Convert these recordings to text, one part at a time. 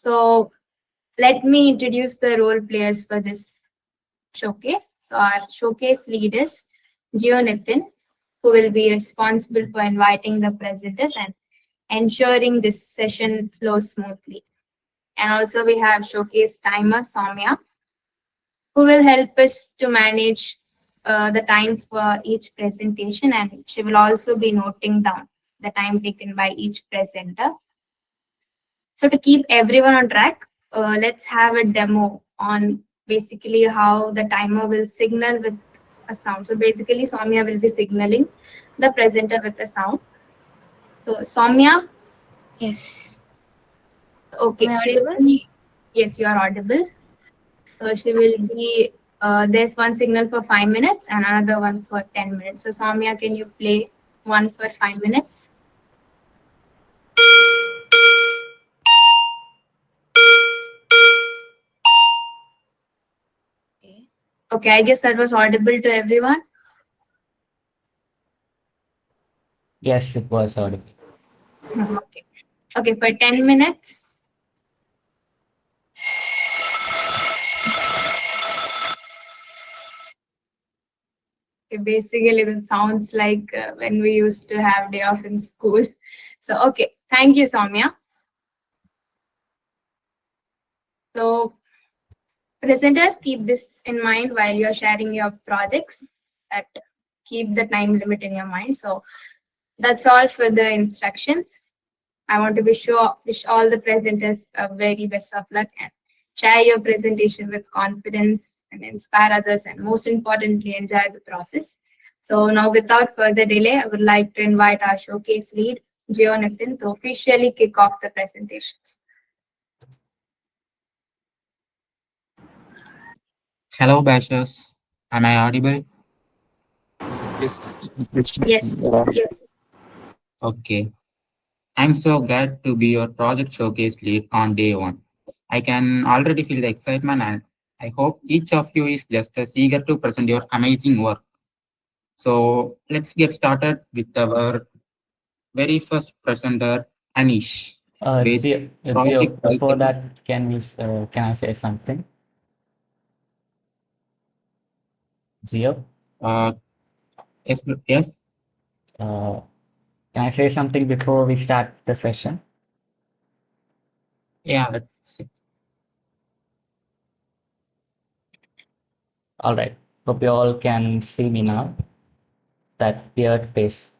So let me introduce the role players for this showcase. So our showcase lead is Nithin, who will be responsible for inviting the presenters and ensuring this session flows smoothly. And also we have showcase timer Sowmiya, who will help us to manage the time for each presentation, and she will also be noting down the time taken by each presenter. So to keep everyone on track, let's have a demo on basically how the timer will signal with a sound. So basically, Sowmiya will be signaling the presenter with a sound. So Sowmiya, Yes. okay, Am I she will audible? be, yes, you are audible. So she will be, there's one signal for 5 minutes and another one for 10 minutes. So Sowmiya, can you play one for 5 minutes? Okay. Okay, I guess that was audible to everyone. Yes, it was audible. Okay. Okay, for 10 minutes. Okay, basically, that sounds like when we used to have day off in school. So, okay, thank you, Sowmiya. So, presenters, keep this in mind while you're sharing your projects. That keep the time limit in your mind. So, that's all for the instructions. I want to wish all the presenters a very best of luck and share your presentation with confidence and inspire others, and most importantly, enjoy the process. So now, without further delay, I would like to invite our showcase lead, Nithin, to officially kick off the presentations. Hello, Bashers. Am I audible? Yes. Yes. Yes, Yeah. yes. Okay. I'm so glad to be your project showcase lead on day one. I can already feel the excitement, and I hope each of you is just as eager to present your amazing work. So let's get started with our very first presenter, Anish, with Gio, project before title. that, can I say something? Gio, Uh, yes, yes. uh, can I say something before we start the session? Yeah. All right. Hope you all can see me now. That weird face.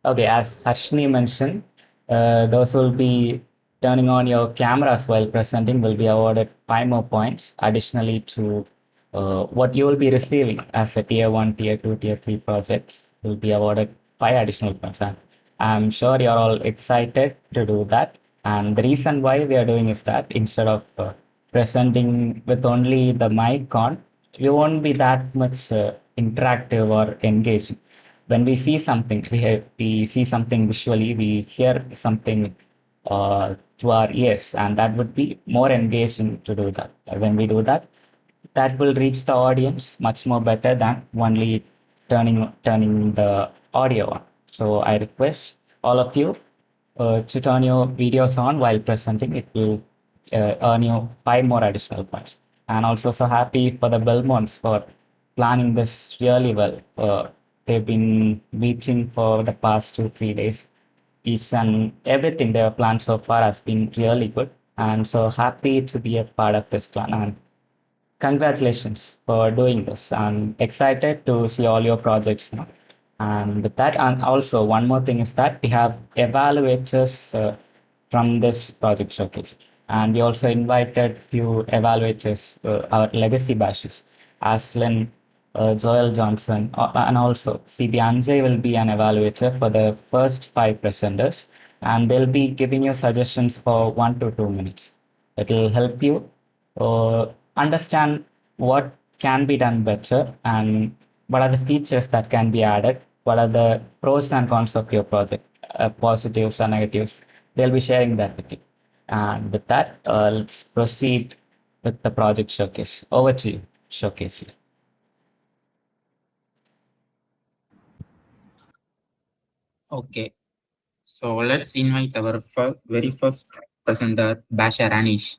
Okay, as Harshini mentioned, those who will be turning on your cameras while presenting will be awarded 5 more points additionally to what you will be receiving as a tier 1, tier 2, tier 3 projects will be awarded 5 additional points. And I'm sure you're all excited to do that. And the reason why we are doing is that instead of presenting with only the mic on, we won't be that much interactive or engaging. When we see something, we see something visually, we hear something to our ears, and that would be more engaging to do that. When we do that, that will reach the audience much more better than only turning the audio on. So I request all of you to turn your videos on while presenting. It will earn you 5 more additional points. And also so happy for the Belmonts for planning this really well. They've been meeting for the past 2 3 days. Each and everything they have planned so far has been really good. I'm so happy to be a part of this plan. And congratulations for doing this. I'm excited to see all your projects now. And with that, and also one more thing is that we have evaluators from this project showcase. And we also invited few evaluators, our legacy bashes, Aslan, Joel Johnson, and also CB Anjai will be an evaluator for the first 5 presenters. And they'll be giving you suggestions for 1 to 2 minutes. It will help you understand what can be done better and what are the features that can be added, what are the pros and cons of your project, positives and negatives. They'll be sharing that with you. And with that, let's proceed with the project showcase. Over to you, showcase. Okay. So let's invite our very first presenter, Bashar Anish,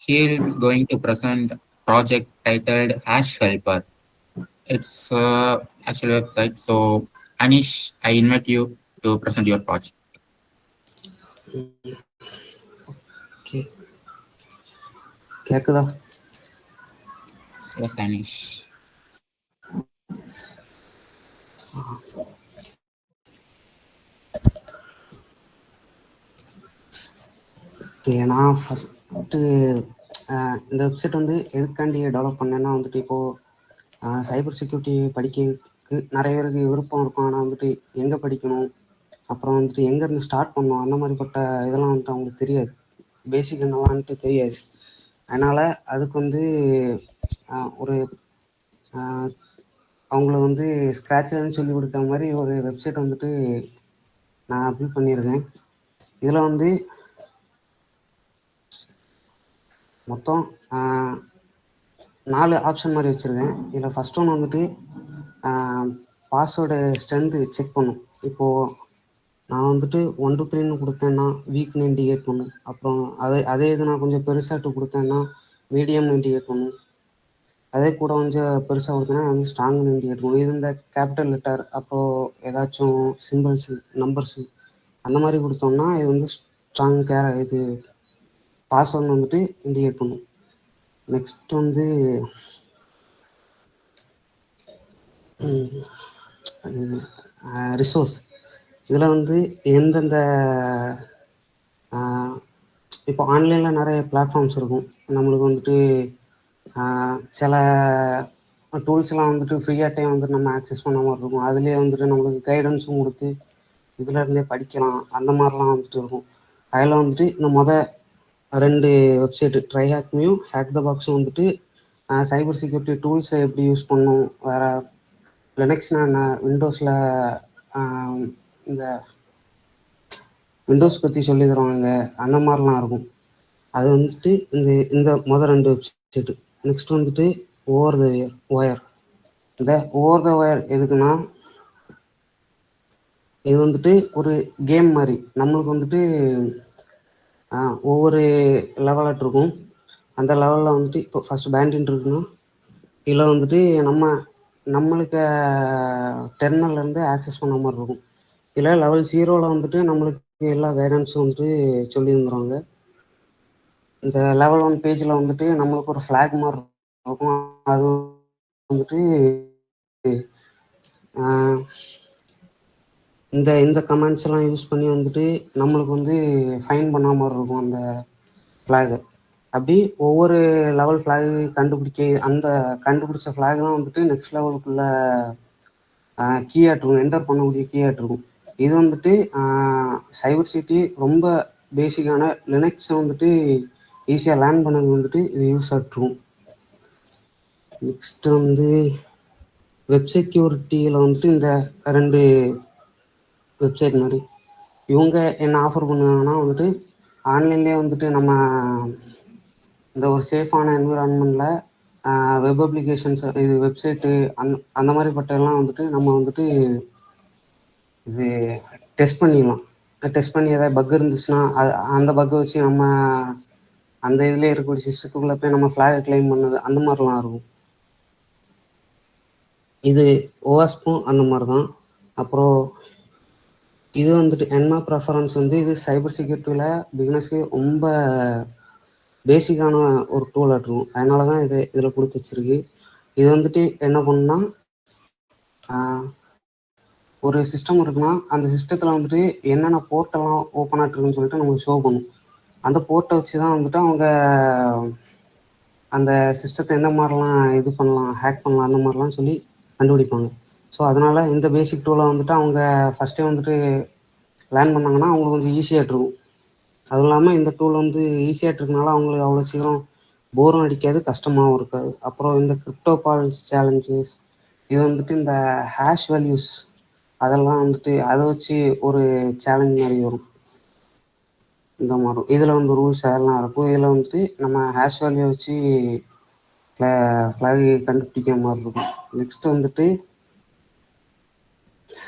he'll going to present project titled Hash Helper. It's actual website. So Anish, I invite you to present your project. Okay. கேக்குதா? Yes, Anish. நான் first இந்த website வந்து எதுக்காண்டி develop பண்ணேன்னா வந்துட்டு இப்போது cyber security படிக்கிறதுக்கு நிறைய பேருக்கு விருப்பம் இருக்கும். ஆனால் வந்துட்டு எங்கே படிக்கணும், அப்புறம் வந்துட்டு எங்கேருந்து ஸ்டார்ட் பண்ணணும், அந்த மாதிரிப்பட்ட இதெல்லாம் வந்துட்டு அவங்களுக்கு தெரியாது. பேசிக் என்னவான்ட்டு தெரியாது. அதனால் அதுக்கு வந்து ஒரு அவங்கள வந்து ஸ்க்ராட்ச்லேருந்து சொல்லி கொடுக்குற மாதிரி ஒரு வெப்சைட் வந்துட்டு நான் பில்ட் பண்ணியிருக்கேன். இதில் வந்து மொத்தம் 4 ஆப்ஷன் மாதிரி வச்சுருக்கேன். இதில் ஃபஸ்ட் ஒன்று வந்துட்டு பாஸ்வேர்டு ஸ்ட்ரென்த்து செக் பண்ணும். இப்போது நான் வந்துட்டு 1 to 3ன்னு கொடுத்தேன்னா வீக்னு இண்டிகேட் பண்ணும். அப்புறம் அதே இது நான் கொஞ்சம் பெருசாக கொடுத்தேன்னா மீடியம்னு இண்டிகேட் பண்ணும். அதே கூட கொஞ்சம் பெருசாக கொடுத்தேன்னா வந்து ஸ்ட்ராங்னு இண்டிகேட் பண்ணும். இது இந்த கேபிட்டல் லெட்டர் அப்போது ஏதாச்சும் சிம்பிள்ஸு நம்பர்ஸு அந்த மாதிரி கொடுத்தோம்னா இது வந்து ஸ்ட்ராங் இது பாஸ்வேர்டு வந்துட்டு இண்டிகேட் பண்ணும். நெக்ஸ்ட் வந்து ரிசோர்ஸ். இதில் வந்து எந்தெந்த இப்போ ஆன்லைனில் நிறைய பிளாட்ஃபார்ம்ஸ் இருக்கும். நம்மளுக்கு வந்துட்டு சில டூல்ஸ்லாம் வந்துட்டு ஃப்ரீயாக டைம் வந்துட்டு நம்ம ஆக்சஸ் பண்ண மாதிரி இருக்கும். அதுலேயே வந்துட்டு நம்மளுக்கு கைடன்ஸும் கொடுத்து இதில் இருந்தே படிக்கலாம், அந்த மாதிரிலாம் வந்துட்டு இருக்கும். அதில் வந்துட்டு இந்த 2 வெப்சைட்டு ட்ரை ஹேக்மியும் ஹேக் த பாக்ஸும் வந்துட்டு சைபர் செக்யூரிட்டி டூல்ஸை எப்படி யூஸ் பண்ணணும், வேறு லினக்ஸ்னால் என்ன, விண்டோஸில் இந்த விண்டோஸ் பற்றி சொல்லி தருவாங்க, அந்த மாதிரிலாம் இருக்கும். அது வந்துட்டு இந்த 2 வெப்சைட்டு. நெக்ஸ்ட் வந்துட்டு ஓவர் த ஒயர். இந்த ஓவர் த ஒயர் எதுக்குன்னா இது வந்துட்டு ஒரு கேம் மாதிரி. நம்மளுக்கு வந்துட்டு ஒவ்வொரு லெவலாக இருக்கும். அந்த லெவலில் வந்துட்டு இப்போ ஃபஸ்ட் பேண்டின் இருக்குன்னா இதில் வந்துட்டு நம்மளுக்கு டெர்மினல்லேருந்து ஆக்சஸ் பண்ண மாதிரி இருக்கும். இதில் லெவல் 0ல் வந்துட்டு நம்மளுக்கு எல்லா கைடன்ஸும் வந்துட்டு சொல்லி தந்துடுவாங்க. இந்த லெவல் 1 பேஜில் வந்துட்டு நம்மளுக்கு ஒரு ஃப்ளாக் மாதிரி இருக்கும். அது வந்துட்டு இந்த கமெண்ட்ஸ் எல்லாம் யூஸ் பண்ணி வந்துட்டு நம்மளுக்கு வந்து ஃபைன் பண்ண மாதிரி இருக்கும் அந்த ஃப்ளாகு. அப்படி ஒவ்வொரு லெவல் ஃப்ளாகு அந்த கண்டுபிடிச்ச ஃப்ளாக் தான் வந்துட்டு நெக்ஸ்ட் லெவலுக்குள்ள கீயாட்டிருக்கும், என்டர் பண்ணக்கூடிய கீயாட்டிருக்கும். இது வந்துட்டு சைபர் சிட்டி ரொம்ப பேசிக்கான லினக்ஸை வந்துட்டு ஈஸியாக லேர்ன் பண்ணது வந்துட்டு இது யூஸ் ஆகிட்ருக்கும். நெக்ஸ்ட்டு வந்து வெப் செக்யூரிட்டியில் வந்துட்டு இந்த 2 வெப்சைட் மாதிரி இவங்க என்ன ஆஃபர் பண்ணுவாங்கன்னா வந்துட்டு ஆன்லைன்லேயே வந்துட்டு நம்ம இந்த ஒரு சேஃபான என்விரான்மெண்ட்டில் வெப் அப்ளிகேஷன்ஸ், இது வெப்சைட்டு அந்த மாதிரிப்பட்டெல்லாம் வந்துட்டு நம்ம வந்துட்டு இது டெஸ்ட் பண்ணிடலாம். டெஸ்ட் பண்ணி ஏதாவது பக் இருந்துச்சுன்னா அந்த பக்கை வச்சு நம்ம அந்த இதில் இருக்கக்கூடிய சிஸ்டத்துக்குள்ளே போய் நம்ம ஃப்ளாகை கிளைம் பண்ணது அந்த மாதிரிலாம் இருக்கும். இது ஓஎஸ்பும் அந்த மாதிரி தான். அப்புறம் இது வந்துட்டு என்மா ப்ரெஃபரன்ஸ் வந்து இது சைபர் செக்யூரிட்டியில் பிகினர்ஸ்க்கு ரொம்ப பேசிக்கான ஒரு டூலாக இருக்கும். அதனால தான் இதில் கொடுத்து வச்சிருக்கு. இது வந்துட்டு என்ன பண்ணுன்னா ஒரு சிஸ்டம் இருக்குன்னா அந்த சிஸ்டத்தில் வந்துட்டு என்னென்ன போர்ட்டெல்லாம் ஓப்பன் ஆகிட்டுருக்குன்னு சொல்லிட்டு நமக்கு ஷோ பண்ணும். அந்த போர்ட்டை வச்சு தான் வந்துட்டு அவங்க அந்த சிஸ்டத்தை எந்த மாதிரிலாம் இது பண்ணலாம், ஹேக் பண்ணலாம், அந்த மாதிரிலாம் சொல்லி கண்டுபிடிப்பாங்க. ஸோ அதனால் இந்த பேசிக் டூலை வந்துட்டு அவங்க ஃபஸ்ட்டே வந்துட்டு லேர்ன் பண்ணாங்கன்னா அவங்களுக்கு கொஞ்சம் ஈஸியாக இருக்கும். அதுவும் இல்லாமல் இந்த டூல் வந்து ஈஸியாக இருக்கனால அவங்களுக்கு அவ்வளோ சீக்கிரம் போரும் அடிக்காது, கஷ்டமாகவும் இருக்காது. அப்புறம் இந்த கிரிப்டோபால்ஸ் சேலஞ்சஸ், இது வந்துட்டு இந்த ஹேஷ் வேல்யூஸ் அதெல்லாம் வந்துட்டு அதை வச்சு ஒரு சேலஞ்ச் மாதிரி வரும். இந்த மாதிரி இதில் வந்து ரூல்ஸ் அதெல்லாம் இருக்கும். இதில் வந்துட்டு நம்ம ஹேஷ் வேல்யூ வச்சு ஃப்ளாக் கண்டுபிடிக்கிற மாதிரி இருக்கும். நெக்ஸ்ட் வந்துட்டு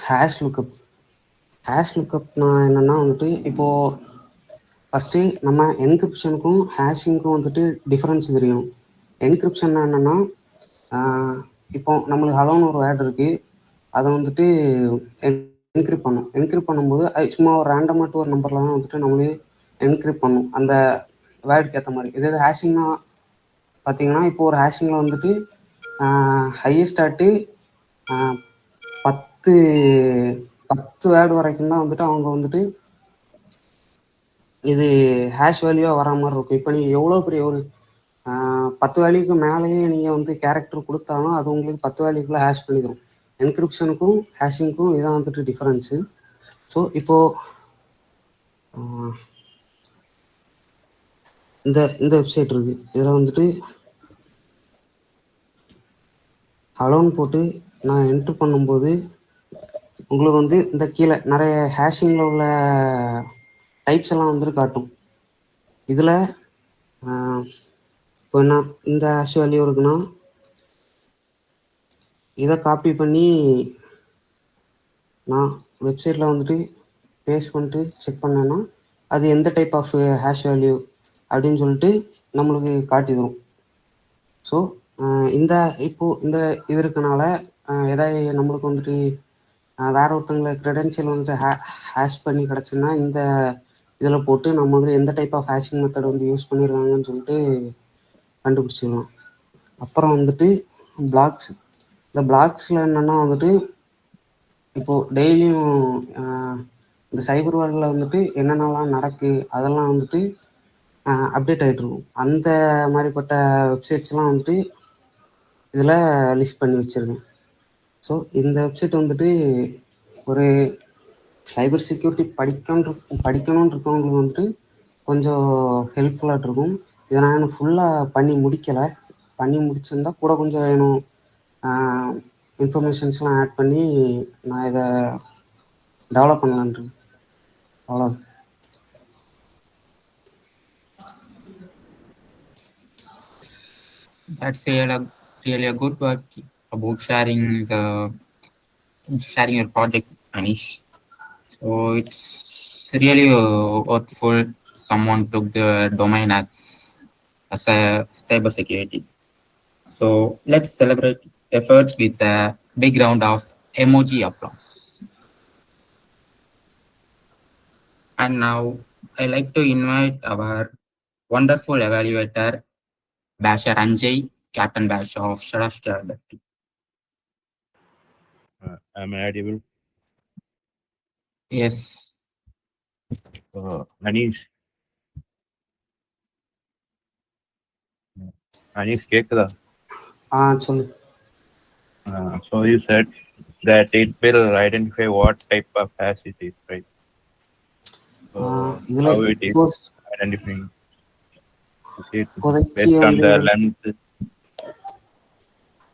ஹேஷ் லுக்கப். ஹேஷ் லுக்கப்னா என்னென்னா வந்துட்டு இப்போது ஃபஸ்ட்டு நம்ம என்கிரிப்ஷனுக்கும் ஹேஷிங்க்கும் வந்துட்டு டிஃப்ரென்ஸ் தெரியணும். என்கிரிப்ஷன் என்னென்னா, இப்போ நம்மளுக்கு ஹலோன்னு ஒரு வேர்டு இருக்குது, அதை வந்துட்டு என்கிரிப்ட் பண்ணும். என்கிரிப்ட் பண்ணும்போது அது சும்மா ஒரு ரேண்டமாட்டு ஒரு நம்பரில் தான் வந்துட்டு நம்மளே என்கிரிப்ட் பண்ணும் அந்த வேர்டுக்கு ஏற்ற மாதிரி. இதே ஹேஷிங்னா பார்த்தீங்கன்னா, இப்போ ஒரு ஹேஷிங்கில் வந்துட்டு ஹையஸ்டாட்டு 10 வேர்டு வரைக்கும் தான் வந்துட்டு அவங்க வந்துட்டு இது ஹேஷ் வேல்யூவாக வர மாதிரி இருக்கும். இப்போ நீங்கள் எவ்வளோ பெரிய ஒரு 10 வேல்யூக்கு மேலேயே நீங்கள் வந்து கேரக்டர் கொடுத்தாலும் அது உங்களுக்கு 10 வேல்யூக்குள்ளே ஹேஷ் பண்ணிக்கிறோம். என்கிரிப்ஷனுக்கும் ஹேஷிங்க்கும் இதான் வந்துட்டு டிஃப்ரென்ஸு. ஸோ இப்போது இந்த வெப்சைட் இருக்குது, இதில் வந்துட்டு ஹலோன்னு போட்டு நான் என்ட்ரு பண்ணும்போது உங்களுக்கு வந்து இந்த கீழே நிறைய ஹேஷிங்கில் உள்ள டைப்ஸ் எல்லாம் வந்துட்டு காட்டும். இதில் இப்போ என்ன இந்த ஹேஷ் வேல்யூ இருக்குன்னா இதை காப்பி பண்ணி நான் வெப்சைட்டில் வந்துட்டு பேஸ்ட் பண்ணிட்டு செக் பண்ணேன்னா அது எந்த டைப் ஆஃப் ஹேஷ் வேல்யூ அப்படின்னு சொல்லிட்டு நம்மளுக்கு காட்டிடும். ஸோ இப்போது இந்த இது இருக்கனால எதாவது நம்மளுக்கு வந்துட்டு வேற ஒருத்தவங்களை க்ரெடென்ஷியல் வந்துட்டு ஹேஷ் பண்ணி கிடச்சுன்னா இந்த இதில் போட்டு நம்ம வந்து எந்த டைப் ஆஃப் ஹேஷிங் மெத்தட் வந்து யூஸ் பண்ணியிருக்காங்கன்னு சொல்லிட்டு கண்டுபிடிச்சிடலாம். அப்புறம் வந்துட்டு பிளாக்ஸ். இந்த பிளாக்ஸில் என்னென்னா வந்துட்டு இப்போது டெய்லியும் இந்த சைபர் வேர்ல்டில் வந்துட்டு என்னென்னலாம் நடக்குது அதெல்லாம் வந்துட்டு அப்டேட் ஆகிட்ருக்கும். அந்த மாதிரிப்பட்ட வெப்சைட்ஸ்லாம் வந்துட்டு இதில் லிஸ்ட் பண்ணி வச்சுருக்கேன். ஸோ இந்த வெப்சைட் வந்துட்டு ஒரு சைபர் செக்யூரிட்டி படிக்கணும்னு இருக்கவங்களுக்கு வந்துட்டு கொஞ்சம் ஹெல்ப்ஃபுல்லாக இருக்கும். இதை நான் எனக்கு ஃபுல்லாக பண்ணி முடிக்கலை. பண்ணி முடிச்சிருந்தா கூட கொஞ்சம் வேணும் இன்ஃபர்மேஷன்ஸ்லாம் ஆட் பண்ணி நான் இதை டெவலப் பண்ணலான்ட்டு. அவ்வளோ. That's really a good work about sharing your project, Anish. So it's really worthful someone took the domain as a cyber security. So let's celebrate its efforts with a big round of emoji applause. And now I like to invite our wonderful evaluator, Basher Anjai, Captain Bash of Sriharshini. Am I audible? Yes. Anish, கேக்குதா? சொல்லு. So you said that it will identify what type of hash it is, right? So how it is identifying? Is it based on the length?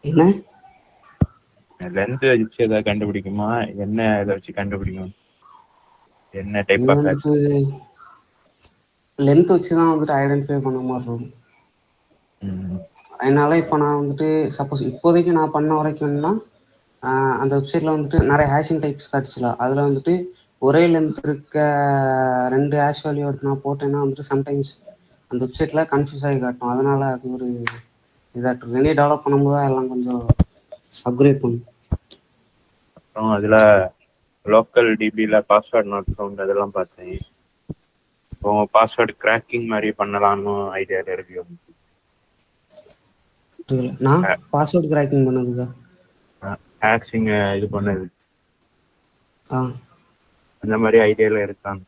என்ன length வச்சு ஏதாவது கண்டுபிடிக்குமா? என்ன இதை வச்சு கண்டுபிடிக்கும்? என்ன டைப் ஆஃப் ஹேஷ்? லென்த் வச்சு தான் வந்துட்டு ஐடென்டிஃபை பண்ண மாதிரி இருக்கும். அதனால இப்போ நான் வந்துட்டு சப்போஸ் இப்போதைக்கு நான் பண்ண வரைக்கும்னா அந்த வெப்சைட்டில் வந்துட்டு நிறைய ஹேஷிங் டைப்ஸ் கிடச்சிடலாம். அதில் வந்துட்டு ஒரே லென்த் இருக்க 2 ஹேஷ் வேல்யூ எடுத்து நான் போட்டேன்னா வந்துட்டு சம்டைம்ஸ் அந்த வெப்சைட்டில் கன்ஃபியூஸ் ஆகி காட்டும். அதனால் அது ஒரு இதாகிட்டு வெளியே டெவலப் பண்ணும்போது தான் எல்லாம் கொஞ்சம் அப்கிரேட் பண்ணும். அப்புறம் அதில் லோக்கல் டிபியில் பாஸ்வேர்ட் நாட் ஃபவுண்ட் அதெல்லாம் பார்த்தேன். இப்போ பாஸ்வேர்டு கிராக்கிங் மாதிரி பண்ணலாம்னு ஐடியாவில் இருக்கு. நான் பாஸ்வேர்டு கிராக்கிங் பண்ணதுக்கா? ஹேஷிங் இது பண்ணது அந்த மாதிரி ஐடியாவில் இருக்காங்க.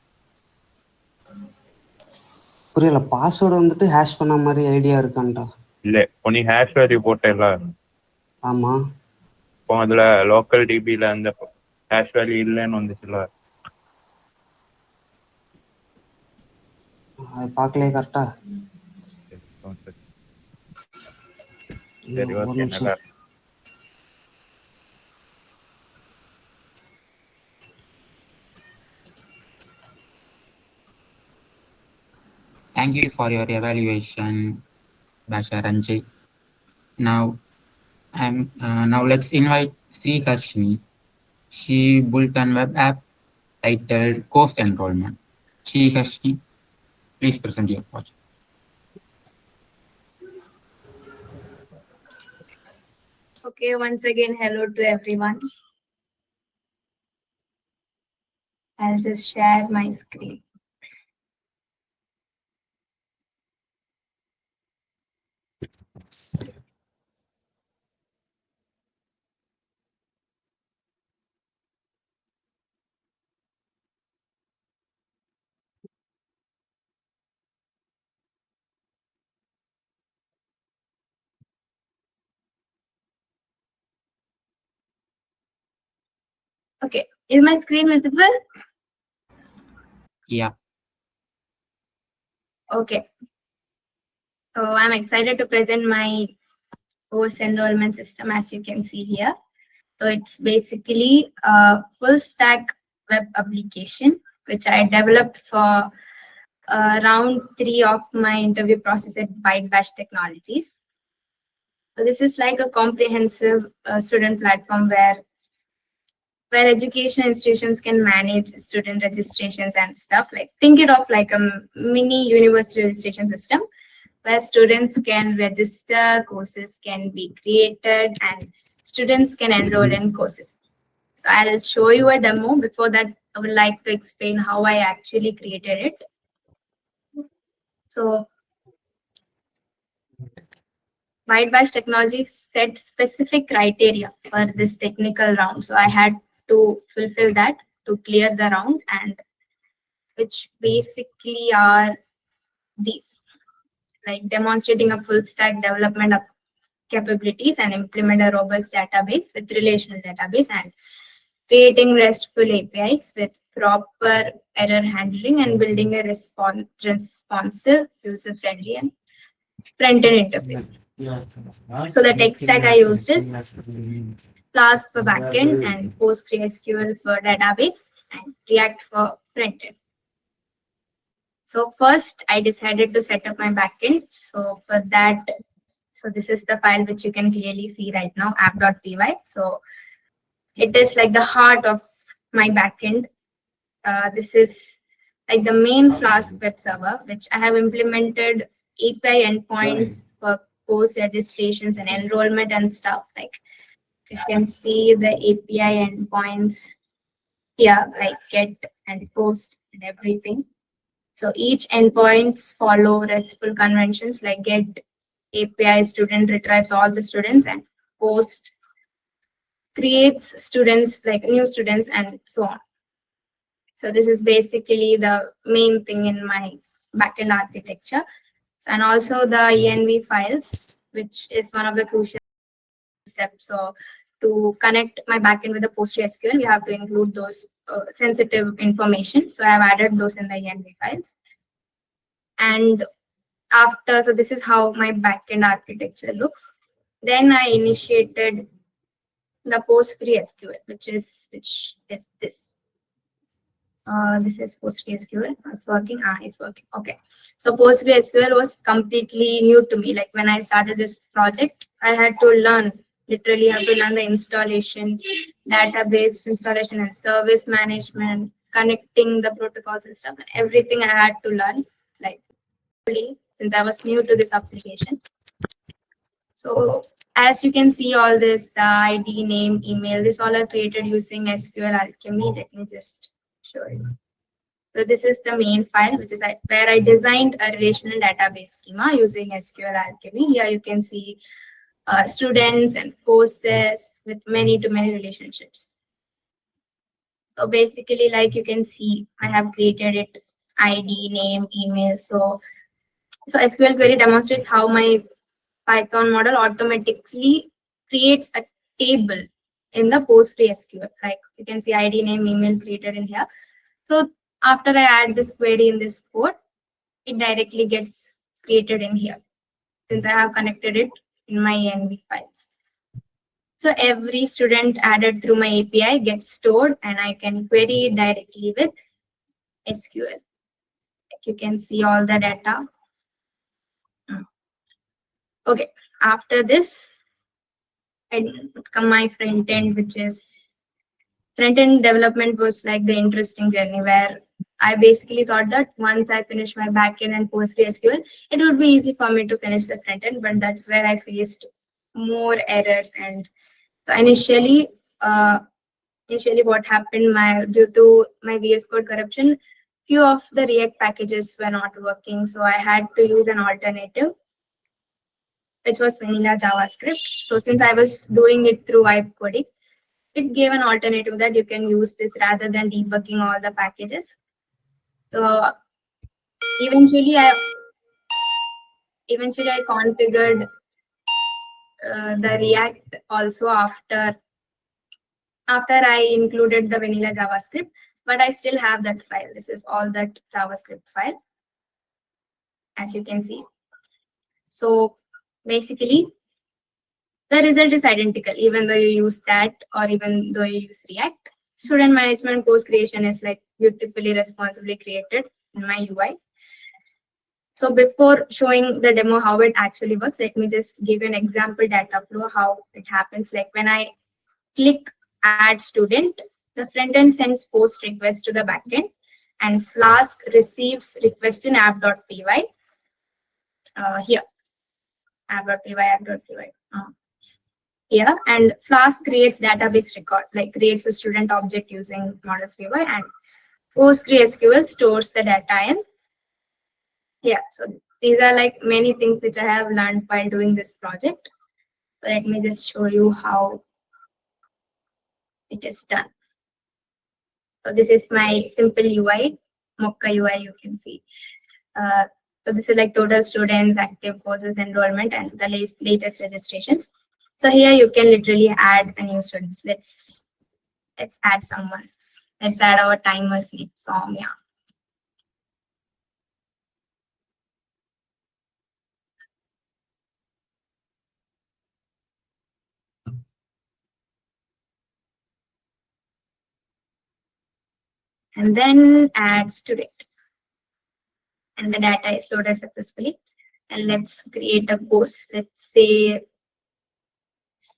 புரியல. பாஸ்வேர்டு வந்துட்டு ஹேஷ் பண்ண மாதிரி ஐடியா இருக்கான்டா? இல்லை, இப்போ நீ ஹேஷ் வேல்யூ போட்டேல்ல? ஆமாம். இப்போ அதில் லோக்கல் டிபியில் அந்த ஹேஷ் வேல்யூ இல்லைன்னு வந்துச்சுல்ல? அது பார்க்கலையே கரெக்டா? சரி, ஓகே, நல்லா. Thank you for your evaluation, Basher Anjai. Now let's invite Sriharshini. She built a web app titled Course Enrollment. Sriharshini, Please present your project. Okay, once again, hello to everyone. I'll just share my screen. Okay, is my screen visible? Yeah. Okay. So I'm excited to present my course enrollment system, as you can see here. So it's basically a full stack web application, which I developed for round 3 of my interview process at Byte Bash Technologies. So this is like a comprehensive student platform where education institutions can manage student registrations and stuff. Like, think it of like a mini university registration system where students can register, courses can be created, and students can enroll in courses. So I'll show you a demo. Before that, I would like to explain how I actually created it. So Byte Bash Technologies set specific criteria for this technical round. So I had to fulfill that to clear the round, and which basically are these, like demonstrating a full stack development of capabilities and implement a robust database with relational database, and creating RESTful APIs with proper error handling, and building a responsive, user-friendly, and front-end interface. So the tech stack I used is Flask for backend and PostgreSQL for database and React for frontend. So first I decided to set up my backend. So for that, so this is the file which you can clearly see right now, app.py. So it is like the heart of my backend. This is like the main Flask web server, which I have implemented API endpoints for course registrations and enrollment and stuff. Like, you can see the API endpoints here, like get and post and everything. So each endpoints follow RESTful conventions, like get API student retrieves all the students, and post creates students, like new students, and so on. So this is basically the main thing in my backend architecture. And also the env files, which is one of the crucial steps. So to connect my backend with the PostgreSQL, we have to include those sensitive information. So I have added those in the env files. And after, so this is how my backend architecture looks. Then I initiated the PostgreSQL, which is this. This is PostgreSQL. It's working. It's working. Okay. So PostgreSQL was completely new to me. Like, when I started this project, I had to learn, literally have to learn the installation, database installation, and service management, connecting the protocols and stuff, and everything I had to learn, like, since I was new to this application. So as you can see, all this, the ID, name, email, this all are created using SQL Alchemy. Let me just show you. So this is the main file, which is where I designed a relational database schema using SQL Alchemy. Here you can see students and courses with many-to-many relationships. So basically, like you can see, I have created it, ID, name, email. So SQL query demonstrates how my Python model automatically creates a table in the PostgreSQL. Like, you can see ID, name, email created in here. So after I add this query in this code, it directly gets created in here, since I have connected it in my env files. So every student added through my API gets stored, and I can query it directly with SQL. Like, you can see all the data. Okay, after this, I come my front end, which is front end development was like the interesting journey, where I basically thought that once I finish my backend and PostgreSQL, it would be easy for me to finish the front end, but that's where I faced more errors. And so initially what happened, due to my VS Code corruption, few of the React packages were not working. So I had to use an alternative, which was vanilla JavaScript. So since I was doing it through vibe coding, it gave an alternative that you can use this rather than debugging all the packages. So eventually I configured the React also after I included the vanilla JavaScript, but I still have that file. This is all that JavaScript file, as you can see. So basically, the result is identical, even though you use that or even though you use React. Student management course creation is like beautifully responsibly created in my UI. So before showing the demo how it actually works, let me just give you an example data flow, how it happens. Like when I click add student, the front end sends post request to the backend, and Flask receives request in app.py. Here, app.py. Here, and Flask creates database record, like creates a student object using models py, and PostgreSQL stores the data in. Yeah, so these are like many things which I have learned while doing this project. So let me just show you how it is done. So this is my simple UI, Mocha UI, you can see. So this is like total students, active courses, enrollment, and the latest registrations. So here you can literally add a new student. Let's add someone. Let's add our timer's name, Sowmiya. And then add student. And the data is loaded successfully. And let's create a course. Let's say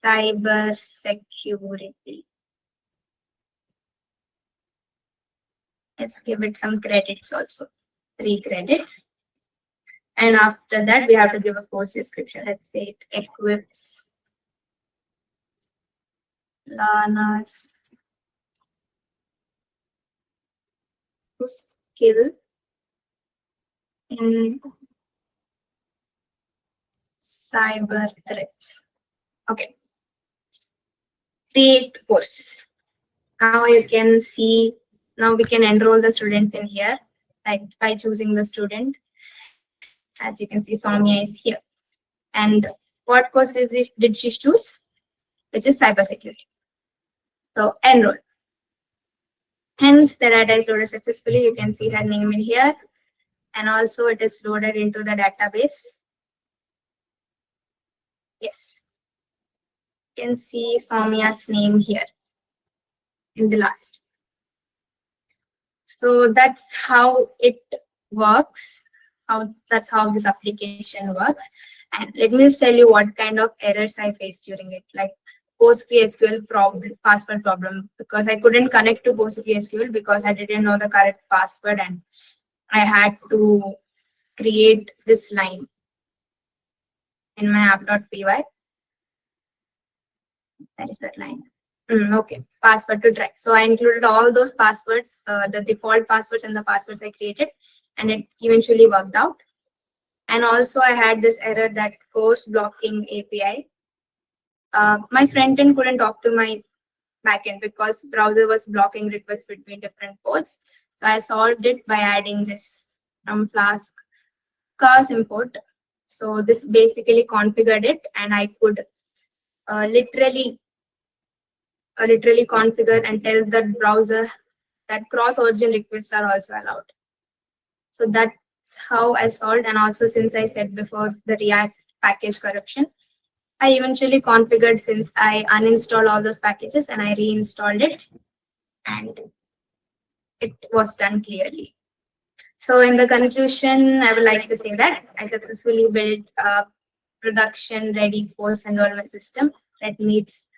cyber security. Let's give it some credits also, 3 credits. And after that, we have to give a course description. Let's say it equips learners to skill in cyber threats. Okay. Create course. Now you can see, now we can enroll the students in here, like by choosing the student. As you can see, Sowmiya is here. And what course did she choose? Which is cybersecurity. So enroll. Hence, the data is loaded successfully. You can see her name in here. And also it is loaded into the database. Yes. You can see Sowmiya's name here in the last. So that's how it works. That's how this application works. And let me just tell you what kind of errors I faced during it, like PostgreSQL problem, password problem, because I couldn't connect to PostgreSQL because I didn't know the correct password, and I had to create this line in my app.py. That is that line. Okay, password to track. So I included all those passwords, the default passwords and the passwords I created, and it eventually worked out. And also I had this error that course blocking API. My front end couldn't talk to my backend because browser was blocking requests between different ports. So I solved it by adding this from Flask cars import. So this basically configured it, and I could literally configure and tell the browser that cross-origin requests are also allowed. So that's how I solved. And also, since I said before the React package corruption, I eventually configured, since I uninstalled all those packages and I reinstalled it, and it was done clearly. So in the conclusion, I would like to say that I successfully built a production-ready post-enrollment system that meets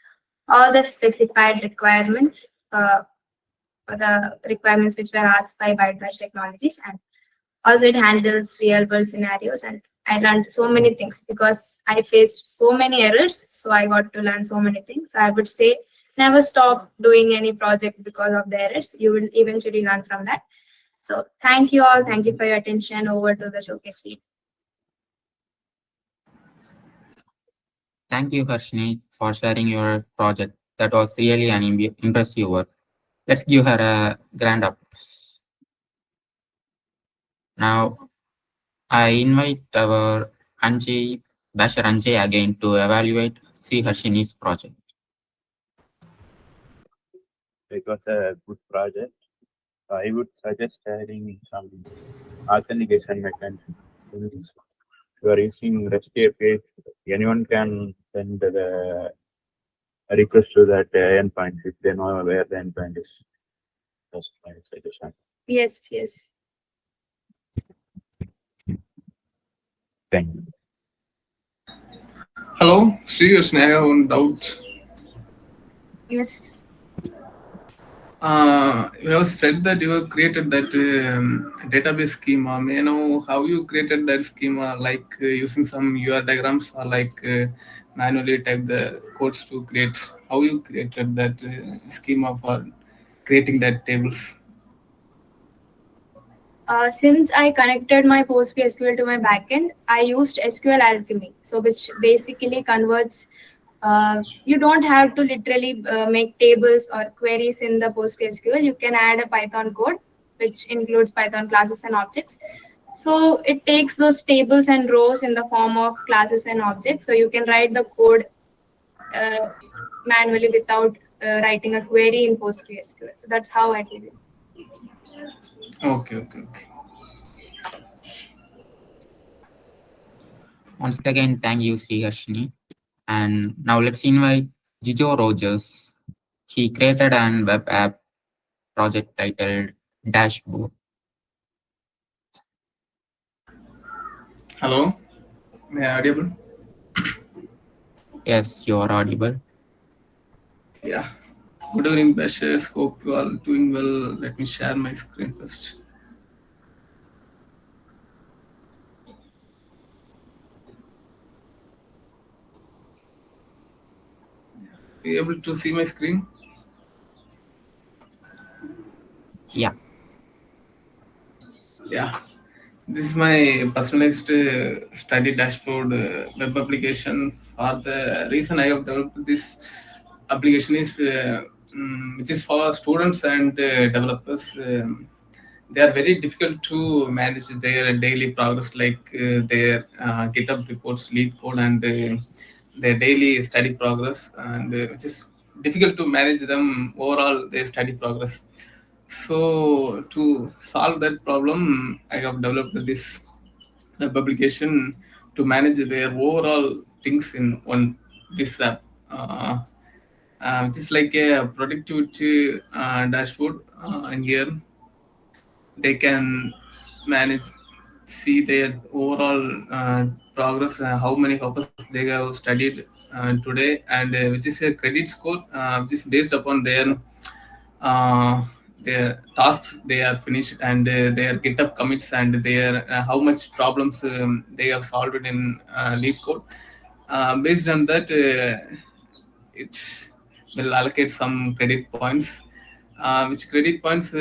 all the specified requirements for the requirements which were asked by Byte Bash Technologies, and also it handles real world scenarios. And I learned so many things because I faced so many errors. So I got to learn so many things. I would say never stop doing any project because of the errors. You will eventually learn from that. So thank you all. Thank you for your attention. Over to the showcase lead. Thank you, Harshini, for sharing your project. That was really an impressive work. Let's give her a grand applause. Now, I invite our Anjai, Basher Anjai again to evaluate Sriharshini's project. It was a good project. I would suggest adding some authentication mechanism. You are using REST APIs, anyone can send the request to that endpoint if they know where the endpoint is. That's my suggestion. Yes, yes. Thank you. Hello, Sriharshini, I have one doubt. Yes. You have said that you have created that database schema. May I know how you created that schema, like using some UR diagrams or like manually type the codes to create? How you created that schema for creating that tables? Since I connected my PostgreSQL to my backend, I used SQL alchemy, so which basically converts. You don't have to literally make tables or queries in the PostgreSQL. You can add a Python code, which includes Python classes and objects. So it takes those tables and rows in the form of classes and objects. So you can write the code manually without writing a query in PostgreSQL. So that's how I did it. Okay. Once again, thank you, Sriharshini. And now let's invite Jijo Rogers. He created an web app project titled Dashboard. Hello, may I audible? Yes, you are audible. Yeah. Good evening, Bashers. Hope you are doing well. Let me share my screen first. Are you able to see my screen? Yeah. Yeah. This is my personalized study dashboard web application. For the reason I have developed this application is which is for students and developers. They are very difficult to manage their daily progress, like their GitHub reports, lead code, and their daily study progress, and which is difficult to manage them overall their study progress. So to solve that problem, I have developed this publication to manage their overall things in one this app. Which is like a productivity dashboard. And here they can manage, see their overall progress, how many hours they have studied today, and which is a credit score, which is based upon uh, their tasks they are finished, and their GitHub commits, and their how much problems they have solved in lead code. Based on that, it will allocate some credit points, which credit points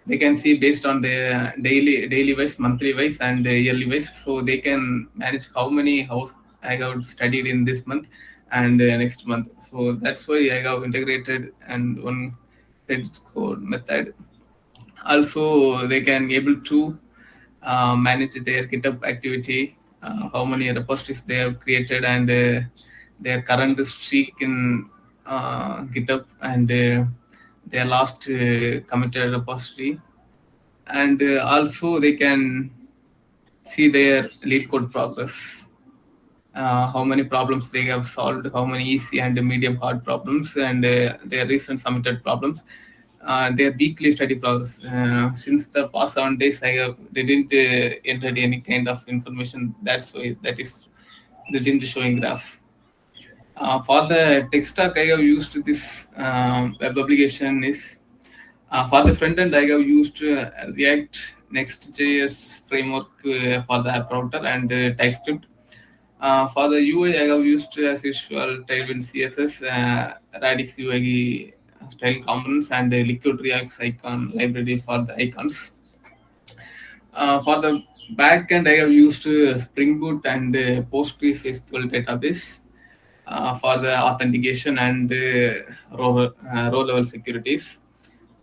they can see based on their daily wise, monthly wise, and yearly wise. So they can manage how many hours I have studied in this month and next month. So that's why I have integrated and one credit score method. Also, they can able to manage their GitHub activity, how many repositories they have created, and their current streak in GitHub, and their last committed repository. And also they can see their lead code progress, how many problems they have solved, how many easy and medium hard problems, and their recent submitted problems, their weekly study progress. Since the past 7 days, didn't enter any kind of information. That's why they didn't showing graph. For the tech stack, I have used this web application is For the front end, I have used React Next.js framework for the app router and TypeScript. For the UI, I have used as usual Tailwind CSS, Radix UI style components, and Liquid Reacts icon library for the icons. For the backend, I have used Spring Boot and PostgreSQL database for the authentication and row level securities.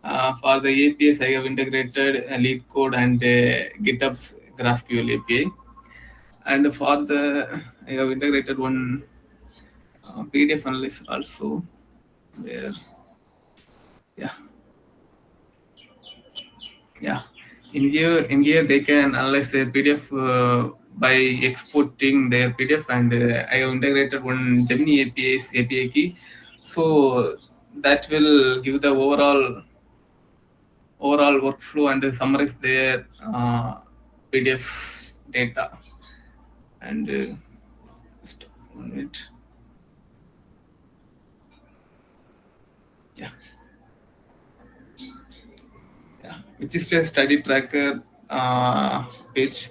For the APIs, I have integrated Lead Code and GitHub's GraphQL API. And for the, I have integrated one PDF analyzer also, where, yeah, in here they can analyze their PDF by exporting their PDF, and I have integrated one Gemini API key, so that will give the overall workflow and summarize their PDF data. And just 1 minute. Yeah, which is a study tracker page.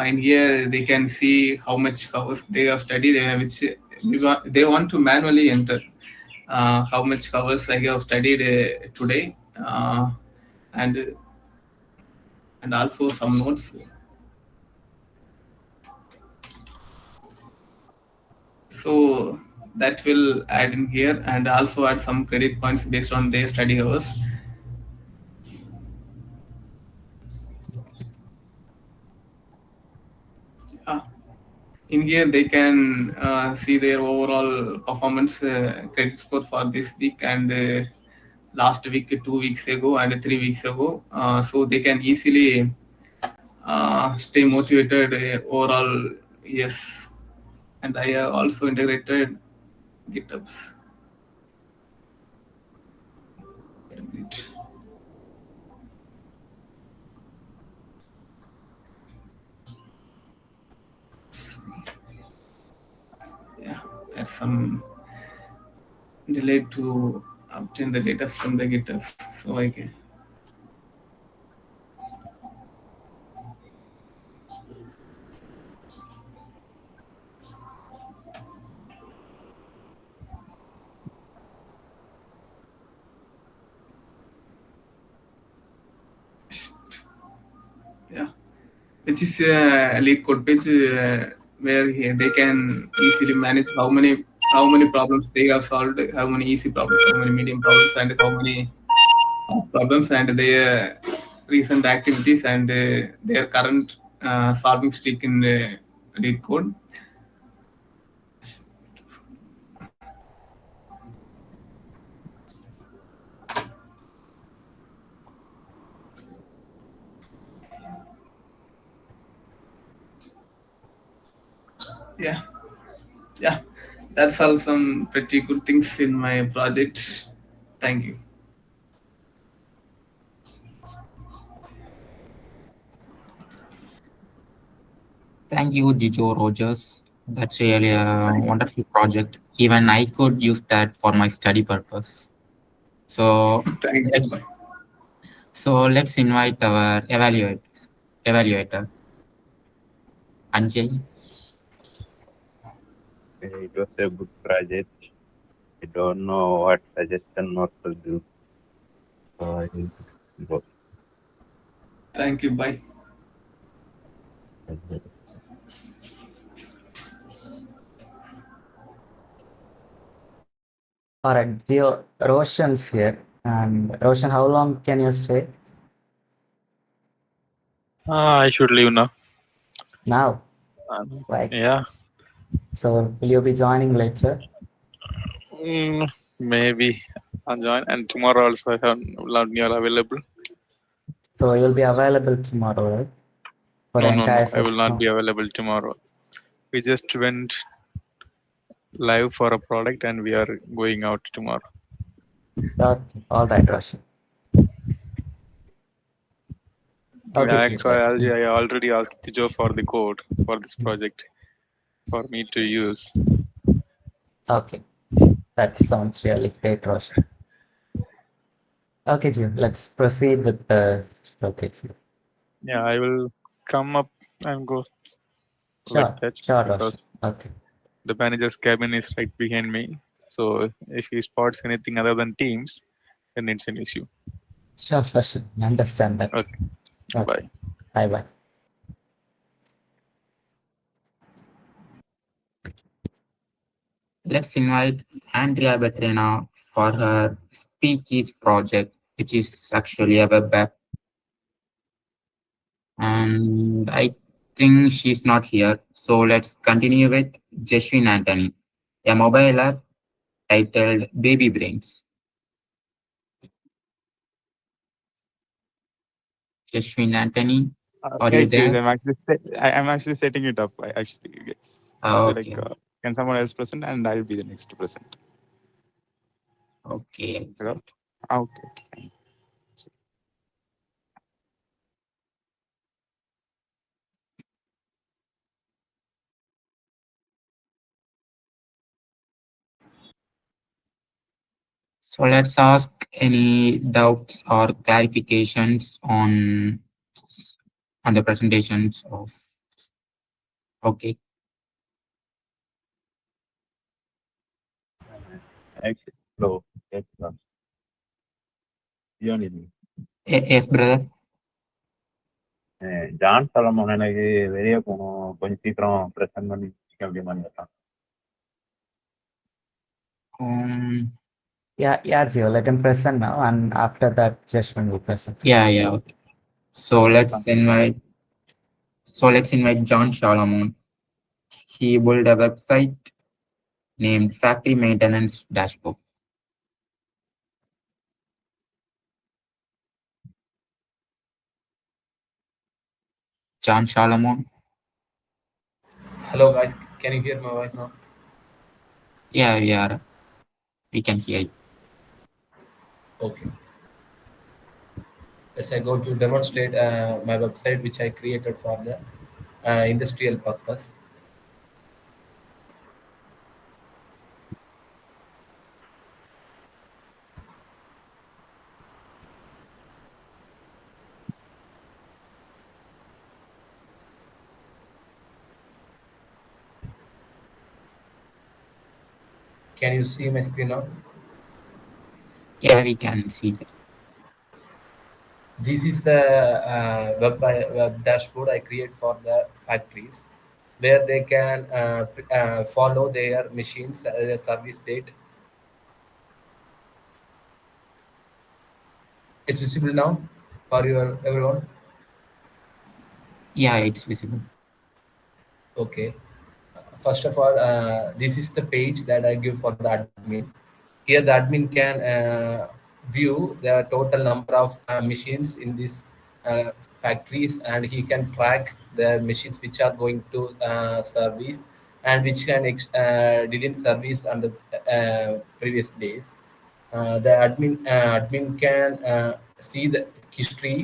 In here, they can see how much hours they have studied, which they want to manually enter how much hours I have studied today, and also some notes. So that will add in here, and also add some credit points based on their study hours. In here, they can see their overall performance credit score for this week and last week, 2 weeks ago, and 3 weeks ago. So they can easily stay motivated overall. Yes, and I have also integrated GitHubs. Yeah, there's some delay to obtain the data from the GitHub, so I can. Yeah, which is a lead code page where they can easily manage how many problems they have solved, how many easy problems, how many medium problems, and how many problems, and their recent activities, and their current solving streak in lead code. Yeah, that's all some pretty good things in my project. Thank you. Thank you, Jijo Rogers. That's really a wonderful project. Even I could use that for my study purpose. So Thank you. let's invite our evaluator, Anjai. It was a good project. I don't know what suggestion not to do. So I need to go. Thank you. Bye. All right, Gio, Roshan's here. And Roshan, how long can you stay? I should leave now. Now? Like, yeah. So will you be joining later? Maybe I'll join. And tomorrow also I have Lavnia available. So you'll be available tomorrow, right? For the No. entire I will session? not be available tomorrow. We just went live for a product and we are going out tomorrow. Okay, all right, Roshan. Okay, Actually, I already asked Jijo for the code for this project for me to use. Okay, that sounds really great, Roshan. Okay, Jim, let's proceed with the showcase. Yeah, I will come up and go with Sure, that sure, because Roshan. Okay. the manager's cabin is right behind me. So if he spots anything other than teams, then it's an issue. Sure, Roshan. Understand that. Okay, Okay. bye. Bye bye. Let's invite Andrea Betrina for her Speakeasy project, which is actually a web app. And I think she's not here. So let's continue with Jeshwin Anthony, a mobile app titled Baby Brains. Jeshwin Anthony, are you Guys, there? I'm actually setting it up. I actually, guys. So Okay. can someone else present, and I'll be the next to present. Okay. Hello? Okay. So let's ask any doubts or clarifications on the presentations of. Okay. Actually, hello. Yes, Yes, brother. John Solomon எனக்கு வெளியே போகணும் கொஞ்சம் சீக்கிரம் present பண்ணி அப்படிமான்னு கேட்டான். Yeah, Gio, let him present now, and after that, Jeshwin will present. Yeah. Okay. So let's invite John Solomon. He built a website named Factory Maintenance Dashboard. John Solomon. Hello guys, can you hear my voice now? Yeah. We can hear you. Okay. Let's I go to demonstrate my website which I created for the industrial purpose. Can you see my screen now? Yeah, we can see that. This is the web dashboard I create for the factories, where they can follow their machines, their service date. It's visible now for everyone. Yeah, it's visible. Okay. First of all, this is the page that I give for the admin. Here, the admin can view the total number of machines in these factories, and he can track the machines which are going to service and which can didn't service on the previous days. The admin can see the history.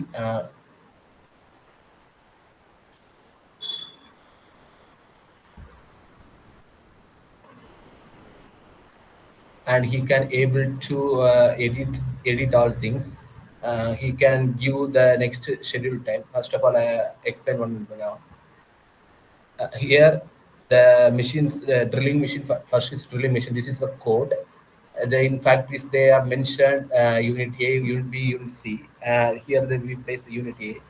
And he can able to edit all things. He can view the next schedule time. First of all, I explain one minute now. Here the machines, drilling machine, first is drilling machine. This is the code. In fact, they are mentioned unit A, unit B, unit C. Here we place the unit A.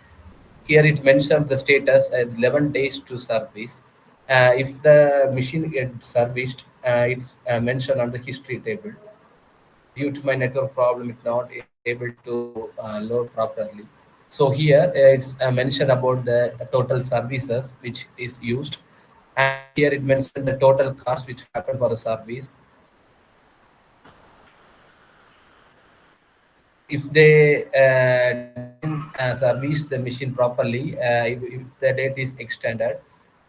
Here it mentions the status 11 days to service. If the machine gets serviced, it's mentioned on the history table. Due to my network problem, it's not able to load properly. So here it's mentioned about the total services which is used, and here it mentioned the total cost which happened for the service. If they didn't service the machine properly, if the date is extended,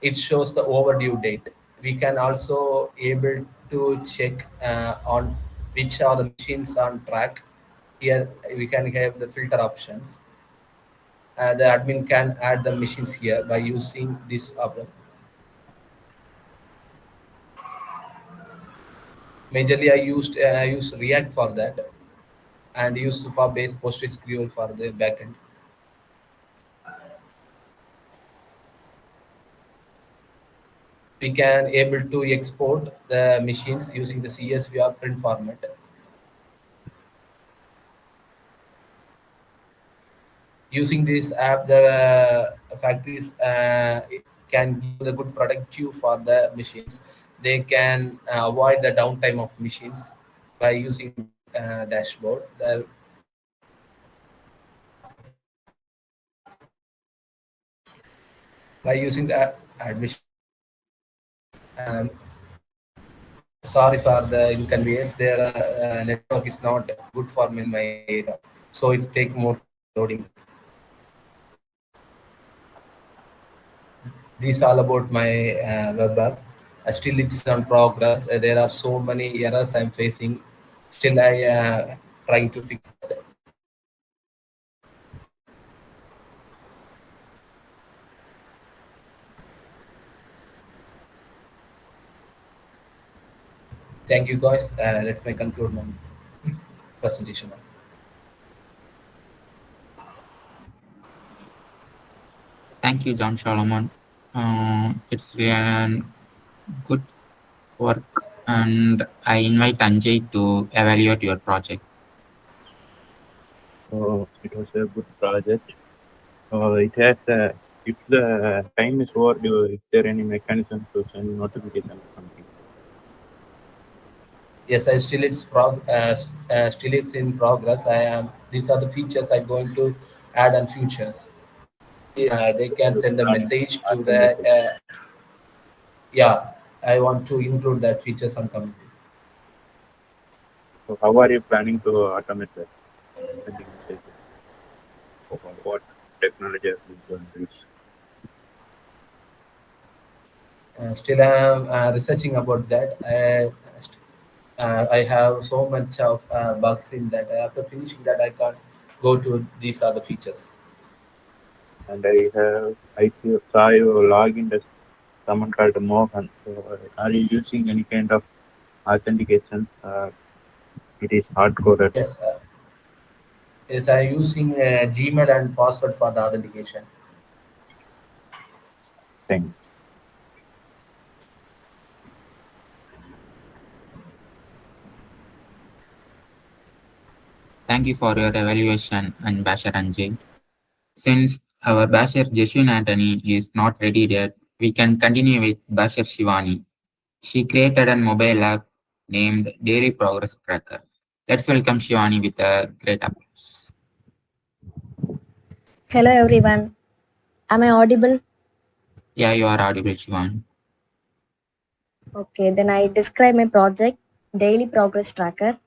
it shows the overdue date. We can also able to check on which are the machines on track. Here we can have the filter options. The admin can add the machines here by using this option. Majorly, I use React for that. and use super-based PostgreSQL for the backend. We can able to export the machines using the CSV or print format. Using this app, the factories can give the good productive for the machines. They can avoid the downtime of machines by using this dashboard. By using the admission. Um, Sorry for the inconvenience. Their network is not good for me in my area, so it take more time loading. This all about my web app. Still, it's on progress. There are so many errors I'm facing. Still, I trying to fix that. Thank you, guys. Let's me conclude my presentation. Thank you, John Solomon. It's really good work, and I invite Anjay to evaluate your project. So it was a good project. It has if the time is over, is there any mechanism to send notification or something? Yes, I still still it's in progress. I am. These are the features I'm going to add on futures. They can send a message to the. Yeah, I want to include that features on community. So how are you planning to automate that? Sending messages? What technology are you going to use? Still, I'm researching about that. I have so much of bugs in that. After finishing that, I can't go to these other features. And I saw you login as someone called Mohan. So are you using any kind of authentication? It is hard-coded. Yes, yes, I'm using Gmail and password for the authentication. Thing. Thank you for your evaluation and Basher Anjay. Since our Basher Jeswin Anthony is not ready yet, we can continue with Basher Shivani. She created a mobile app named Daily Progress Tracker. Let's welcome Shivani with a great applause. Hello everyone. Am I audible? Yeah, you are audible, Shivani. Okay, then I describe my project, Daily Progress Tracker.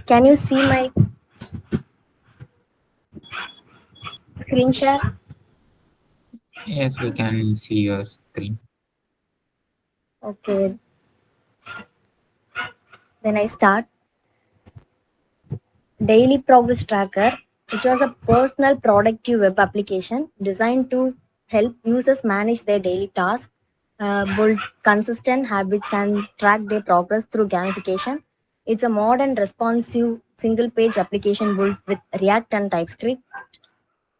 Can you see my screen share? Yes, we can see your screen. Okay. Then I start. Daily Progress Tracker, which was a personal productive web application designed to help users manage their daily tasks, build consistent habits, and track their progress through gamification. It's a modern, responsive, single-page application built with React and TypeScript.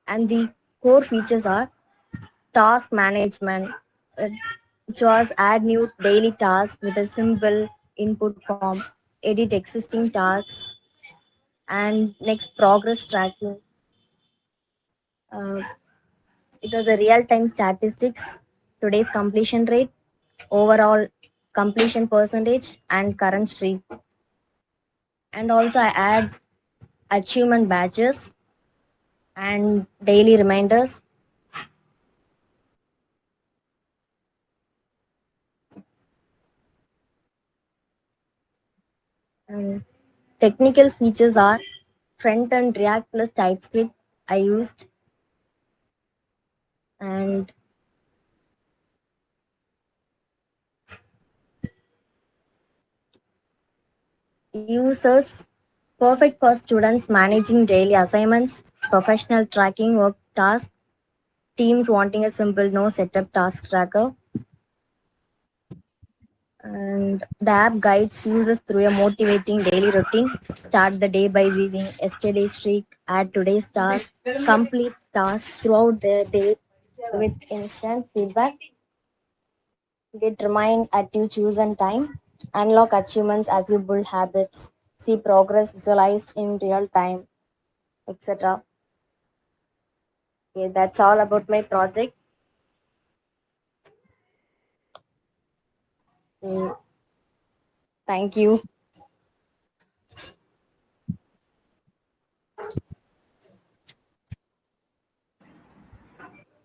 And the core features are task management, which was add new daily tasks with a simple input form, edit existing tasks, and next progress tracking. Uh, it was a real-time statistics, today's completion rate, overall completion percentage, and current streak. And also I add achievement badges and daily reminders. Technical features are front-end React plus TypeScript I used, and users perfect for students managing daily assignments, professional tracking work tasks, teams wanting a simple no setup task tracker. And the app guides users through a motivating daily routine. Start the day by viewing yesterday's streak, add today's task, complete tasks throughout the day with instant feedback. Get remind at your chosen time. Unlock achievements as you build habits. See progress visualized in real time, etc. Okay, that's all about my project. Thank you.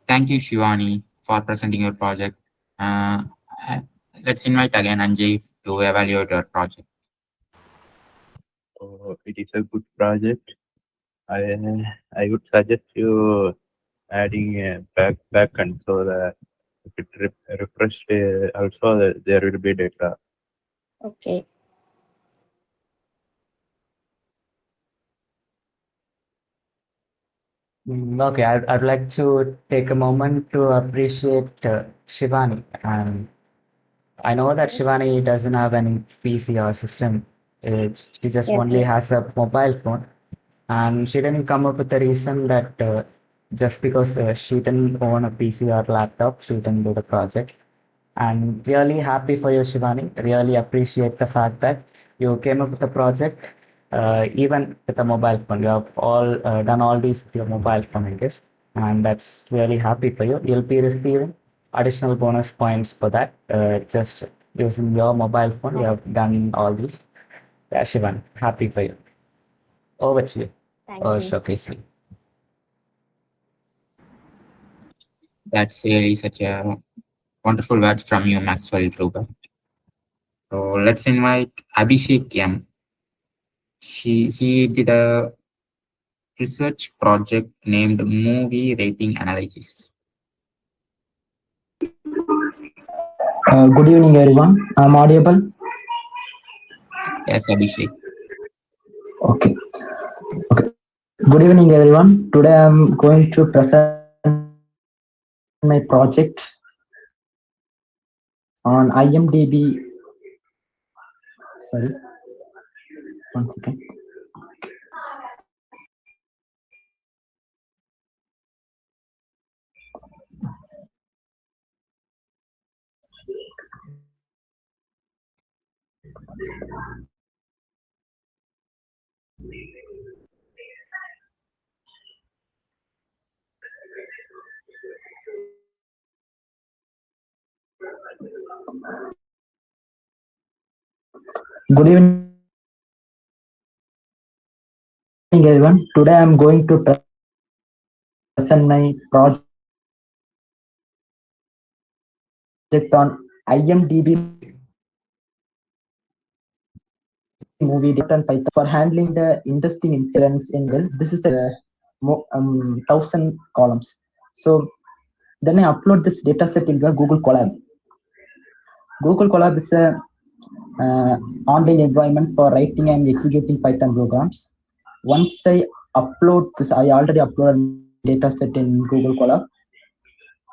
Thank you, Shivani, for presenting your project. Uh, let's invite again Anjai to evaluate your project. It is a good project. I would suggest you adding a backend so that if it refreshed, also there will be data. Okay. Okay, I'd like to take a moment to appreciate Shivani. And I know that Shivani doesn't have any PC or system. She just Yes, only yes. has a mobile phone. And she didn't come up with the reason that just because she didn't own a PC or laptop, she didn't do the project. And really happy for you, Shivani. Really appreciate the fact that you came up with the project even with a mobile phone. You have all done all these with your mobile phone, I guess. And that's really happy for you. You'll be receiving additional bonus points for that. Just using your mobile phone, you have done all these. Yeah, Shivani, happy for you. Over to you. Thank you. Showcase. That's really such a wonderful words from you, Maxwell Gruber. So let's invite Abhishek M. He did a research project named Movie Rating Analysis. Good evening, everyone. I'm audible. Yes, Abhishek. Okay. Good evening, everyone. Today I'm going to present my project on IMDb. Sorry, 1 second. Good evening, everyone. Today I'm going to present my project on IMDb movie data and Python for handling the interesting incidents in well. This is a 1,000 columns. So then I upload this data set in the Google Colab. Google Colab is a online environment for writing and executing Python programs. Once I upload this, I already uploaded data set in Google Colab.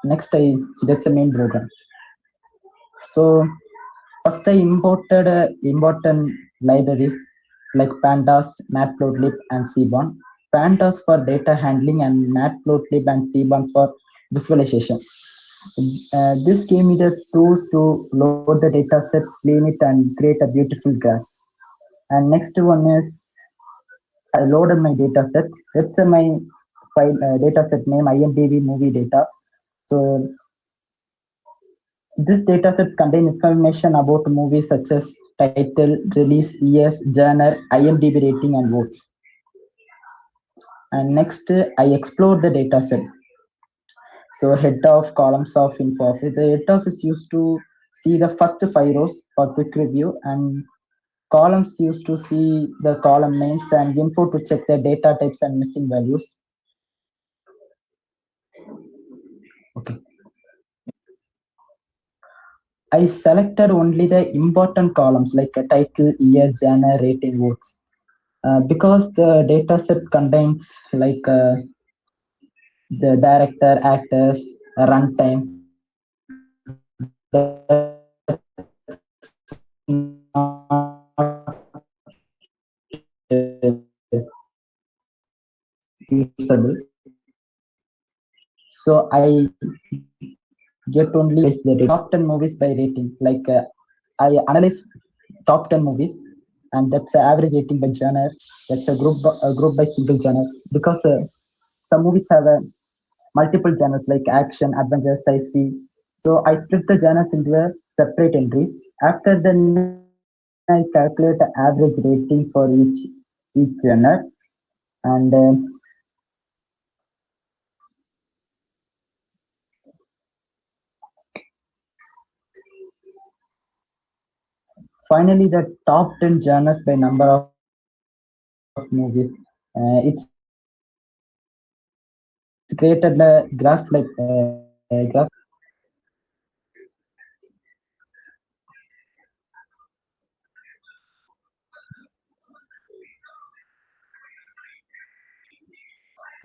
Next, that's the main program. So first I imported important libraries like pandas, matplotlib, and cbon. Pandas for data handling and matplotlib and cbon for visualization. This gave me the tool to load the data set, clean it, and create a beautiful graph. And next one is I loaded my data set. It's my file data set name IMDb movie data. So this dataset contains information about movies such as title, release, years, genre, IMDb rating, and votes. And next, I explore the dataset. So head of columns of info. The head of is used to see the first 5 rows for quick review, and columns used to see the column names and info to check the data types and missing values. Okay. I selected only the important columns like a title, year, genre, rating, votes. Because the data set contains like the director, actors, runtime. That's not usable. So I get only the top 10 movies by rating. Like I analyze top 10 movies, and that's the average rating by genre. That's a group by single genre because some movies have multiple genres like action, adventure, sci-fi. So I split the genres into a separate entry. After then, I calculate the average rating for each genre, and finally the top 10 genres by number of movies. It's created a graph like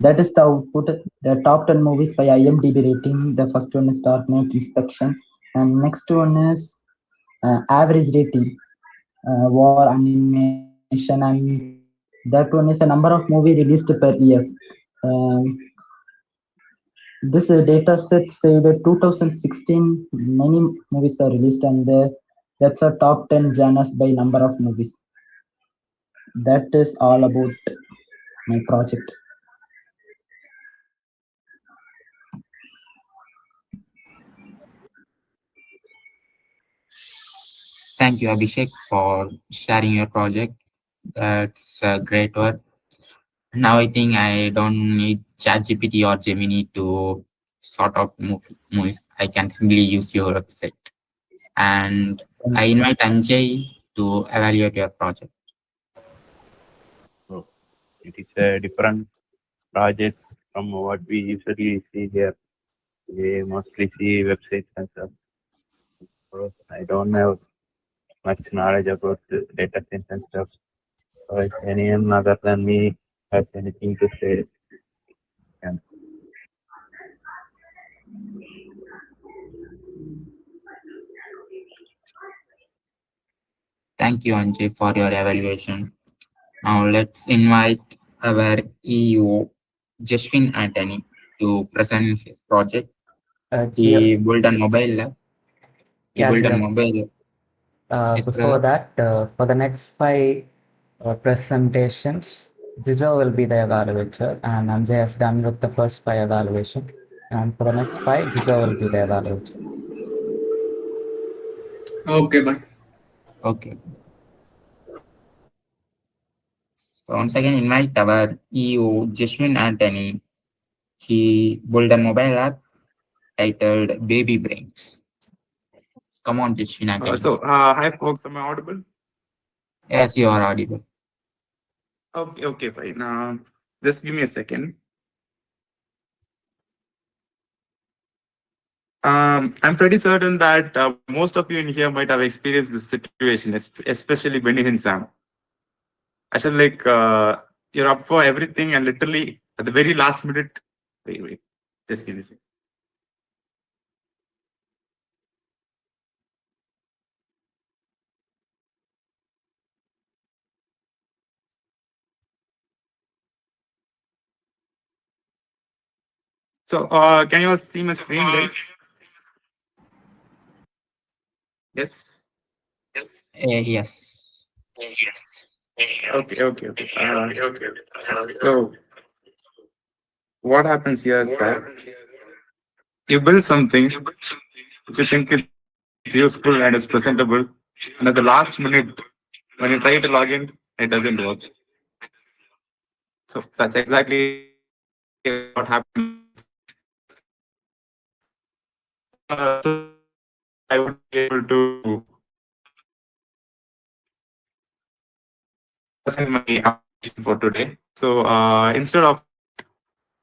that is the output. The top 10 movies by IMDb rating. The first one is Dark Knight Inspection, and next one is average rating, war animation, and that one is a number of movie released per year. Um, this data set say that 2016 many movies are released, and that's a top 10 genres by number of movies. That is all about my project. Thank you, Abhishek, for sharing your project. That's great work. Now I think I don't need ChatGPT or Gemini to sort out movies. I can simply use your website. And I invite Anjai to evaluate your project. So it is a different project from what we usually see here. We mostly see websites and stuff. So I don't have much knowledge about the data science and stuff. So if anyone other than me has anything to say, can. Thank you, Anjay, for your evaluation. Now let's invite our EO, Jashwin Antony, to present his project. He built a mobile lab. He built a Jijo. mobile. Yes, Before brother. that, for the next 5 presentations, Jijo will be the evaluator, and Anjay has done with the first 5 evaluation. And for the next 5, Jijo will be the evaluator. Okay, bye. Okay. So once again, invite our EO, Jashwin Antony. He built a mobile app titled Baby Brains. Come on, Jashwin Antony. Hi folks, am I audible? Yes, you are audible. Okay, fine. Just give me a second. I'm pretty certain that most of you in here might have experienced this situation, especially Benny and Sam. Actually, like you're up for everything, and literally at the very last minute, wait, just give me a second. So, can you all see my screen, guys? Yes. Yes. Okay. So, what happens here is that you build something which you think is useful and is presentable, and at the last minute, when you try to log in, it doesn't work. So that's exactly what happened. So I would be able to present my application for today. So instead of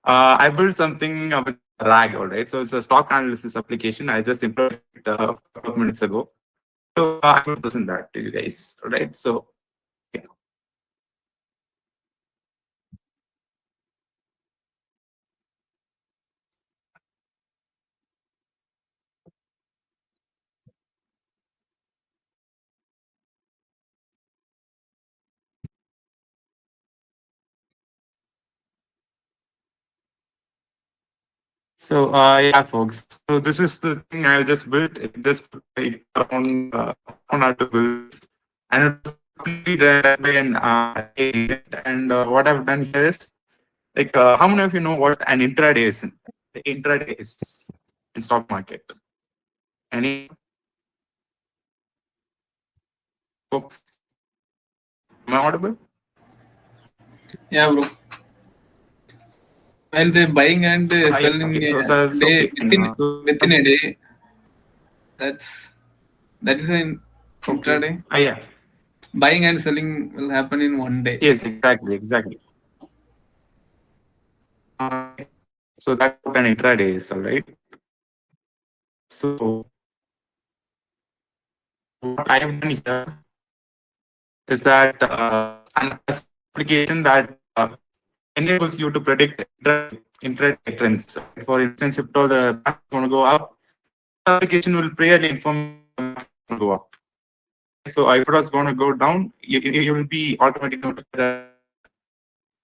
I built something with RAG, all right. So it's a stock analysis application. I just implemented it a couple of minutes ago. So I will present that to you guys, all right. So yeah. So yeah, folks. So this is the thing I just built. It just took like around 1 hour to build this, and it was completely done by an agent. And what I've done here is like, how many of you know what an intraday is? The intraday is in stock market. Any folks? Am I audible? Yeah, bro. While they're buying and selling Okay. within a day, that is an intraday. Yeah. Buying and selling will happen in one day. Yes, exactly. So that's what an intraday is, all right. So what I have done here is that an application that enables you to predict intraday trends. For instance, if all the market is going to go up, the application will priorly inform the market to go up. So if it was going to go down, you will be automatically notified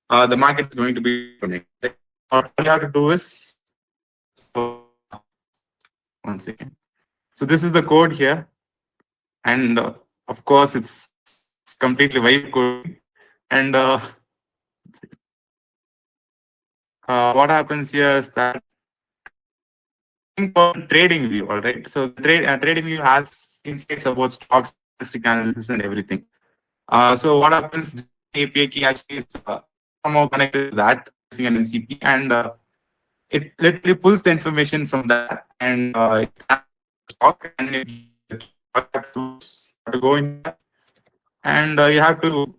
that the market is going to be running. All you have to do is, so, 1 second. So this is the code here, and of course it's completely white code. And what happens here is that called trading view, all right. So trading view has insights about stocks, statistic analysis, and everything. So what happens? API key actually is somehow connected to that using an MCP, and it literally pulls the information from that and it stock, and it to go in there, and you have to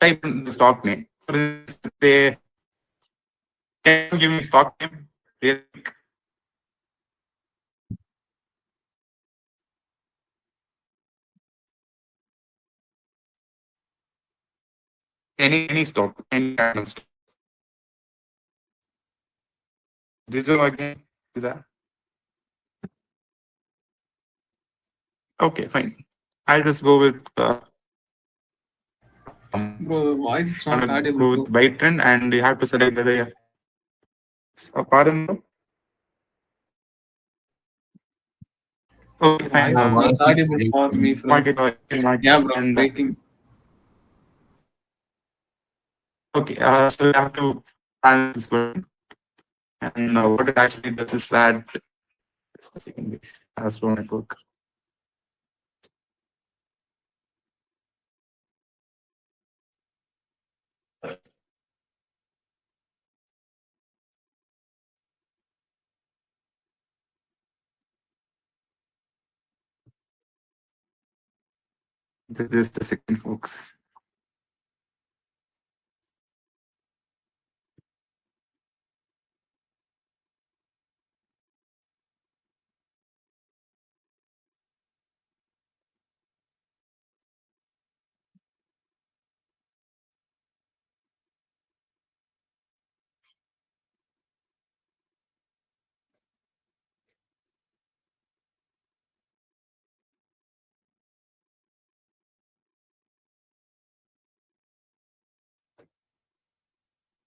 type in the stock name. For instance, they can you give me stock name. Really? Any stock, any kind of stock. Jijo again, is that? Okay, fine. I'll just go with Bro, voice is not audible. Go with Byte trend, and you have to select whether pardon, bro? Okay, fine. Voice is not audible for me. Market, yeah, bro, and, breaking. Okay, so you have to plan this one. And what it actually does is that, just a second, please. Slow network. Just a second, folks.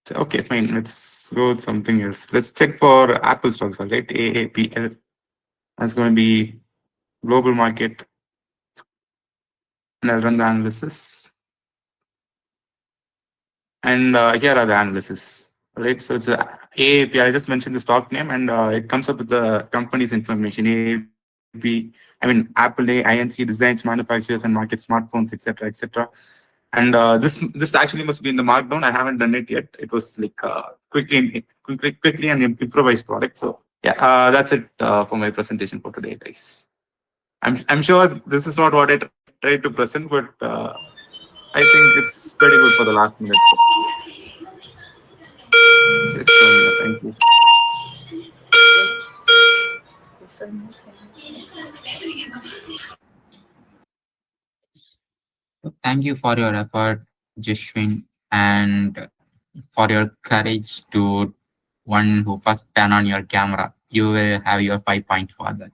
Okay, fine. Let's go with something else. Let's check for Apple stocks, all right? AAPL. That's going to be global market. And I'll run the analysis. And here are the analysis, right? So it's AAP. I just mentioned the stock name, and it comes up with the company's information. AAP, I mean, Apple, INC designs, manufactures, and markets smartphones, etc., etc. And this actually must be in the markdown. I haven't done it yet. It was like quickly and improvised product. So yeah, that's it for my presentation for today, guys. I'm sure this is not what I tried to present, but I think it's pretty good for the last minute. Yes, Sowmiya, thank you. Thank you for your effort, Jishwin, and for your courage to one who first turn on your camera. You will have your 5 points for that.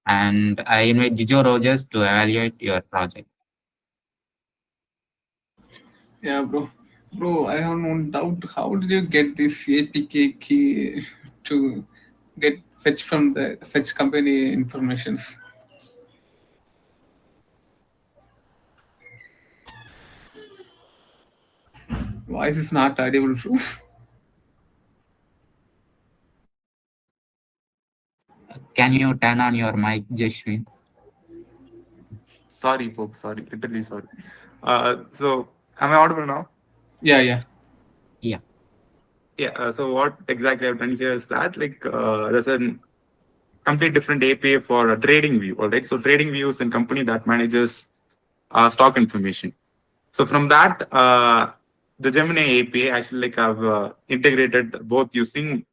And I invite Jijo Rogers to evaluate your project. Yeah, bro. Bro, I have no doubt. How did you get this APK key to get fetch from the fetch company informations? Voice is not audible, bro. Can you turn on your mic, Jishwin? Sorry, folks. Sorry, literally sorry. So, am I audible now? Yeah, yeah. Yeah. Yeah. So, what exactly I've done here is that, like, there's a complete different API for a trading view. All right. So, trading view is a company that manages stock information. So, from that, the Gemini API actually like I've integrated both using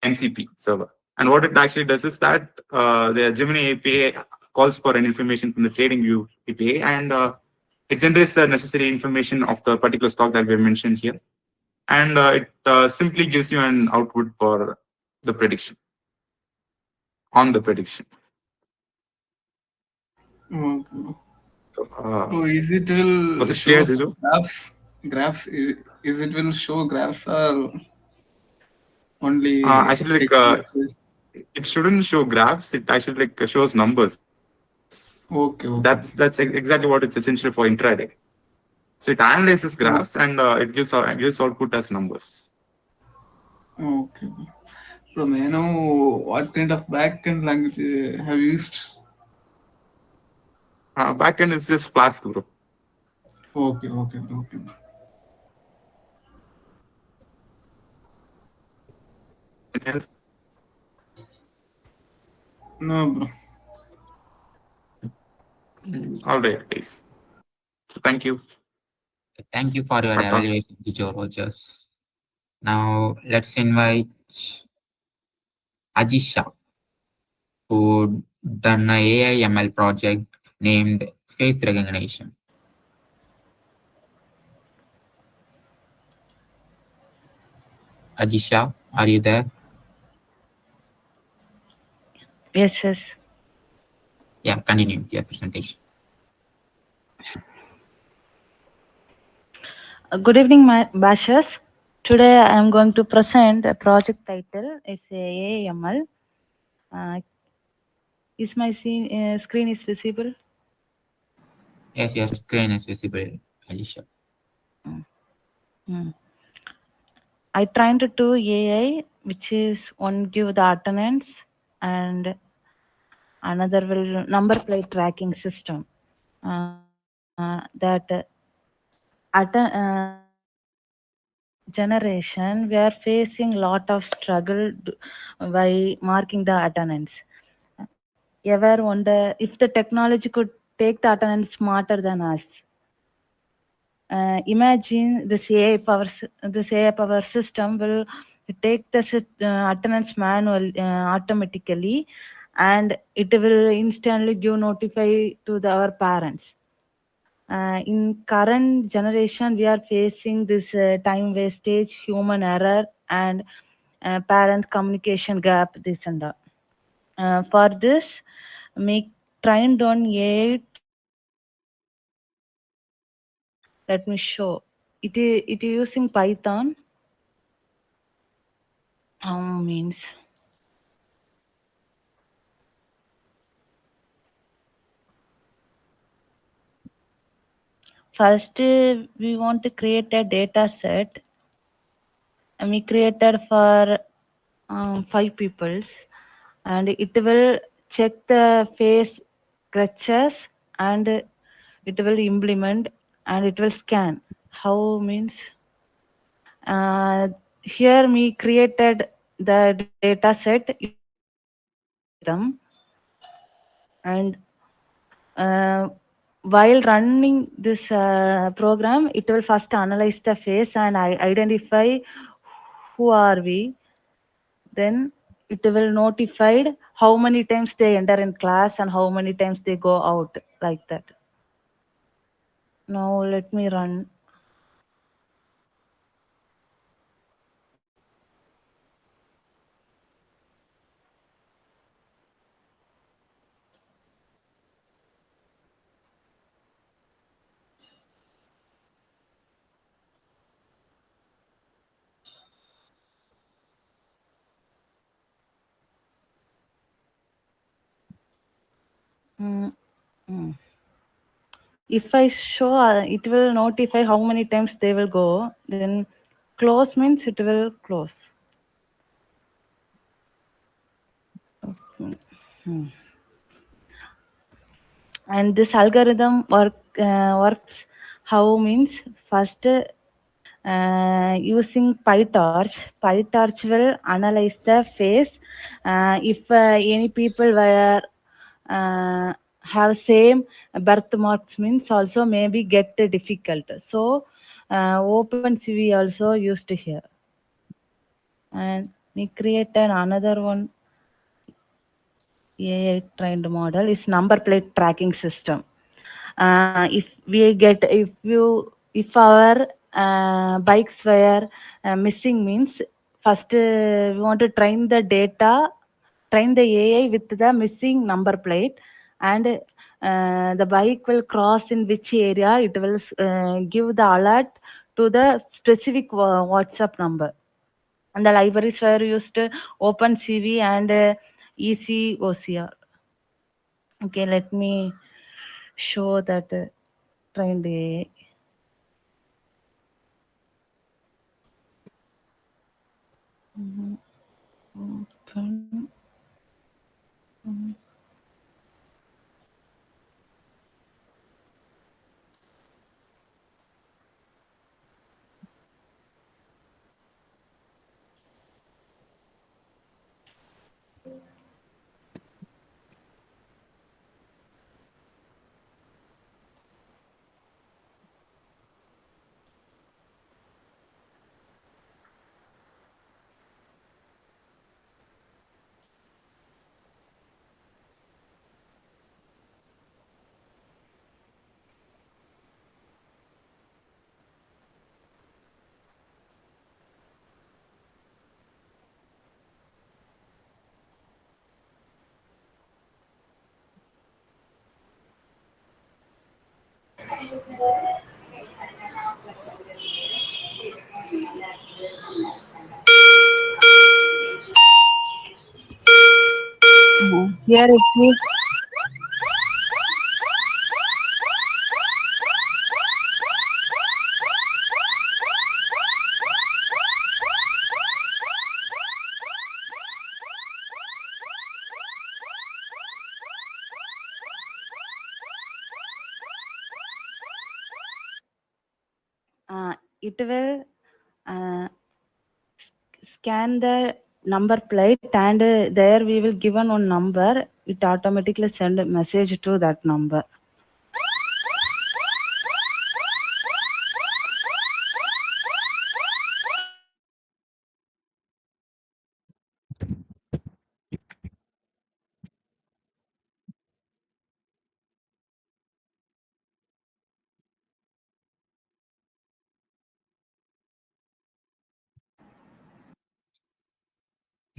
MCP server. And what it actually does is that the Gemini API calls for an information from the trading view API, and it generates the necessary information of the particular stock that we mentioned here. And it simply gives you an output for the prediction, on the prediction. Okay. So, Bro, is it will was it show clear, Jijo? graphs? Graphs? Is it will show graphs or only Actually, text like message? it shouldn't show graphs. It actually like shows numbers. Okay, So okay. that's exactly what it's essentially for intraday. So it analyzes graphs and it gives output as numbers. Okay. Bro, may I know what kind of backend language have you used? Backend is just Flask, bro. Okay, okay, okay. Else? No, bro. All right, guys. So thank you. Thank you for your Tata. evaluation, Jijo Rogers. Now let's invite Ajisha, who done a AI ML project named Face Recognition. Ajisha, are you there? Yes, yes. Yeah, continue with your presentation. Good evening, my bashers. Today I am going to present a project title. It's AAML. Is my screen is visible? Yes, your screen is visible, Ajisha. I trained two AI, which is one give the attendance and another will number plate tracking system. Generation, we are facing lot of struggle by marking the attendance. Ever wonder if the technology could take the attendance smarter than us? Imagine this AI power system will take the attendance manual automatically, and it will instantly give notify to our parents. In current generation, we are facing this time wastage, human error, and parent communication gap. This and that. For this, make trained on AI. Let me show. It is using Python. Means first we want to create a data set, and we created for 5 peoples, and it will check the face scratches, and it will implement, and it will scan. How means here we created the data set using them, and while running this program, it will first analyze the face and identify who are we. Then it will notify how many times they enter in class and how many times they go out, like that. Now let me run. Mm, mm. If I show, it will notify how many times they will go. Then close means it will close. Hmm. And this algorithm works how means first using PyTorch will analyze the face. If any people were have same birthmarks means also maybe get difficult. So OpenCV also used here. And we created another one AI trained model is number plate tracking system. If our bikes were missing means first we want to train the AI with the missing number plate, and the bike will cross in which area. It will give the alert to the specific WhatsApp number. And the libraries were used OpenCV and ECOCR. Okay, let me show that trained AI. Open. Here it is. It will scan the number plate, and there we will given one number. It automatically send a message to that number.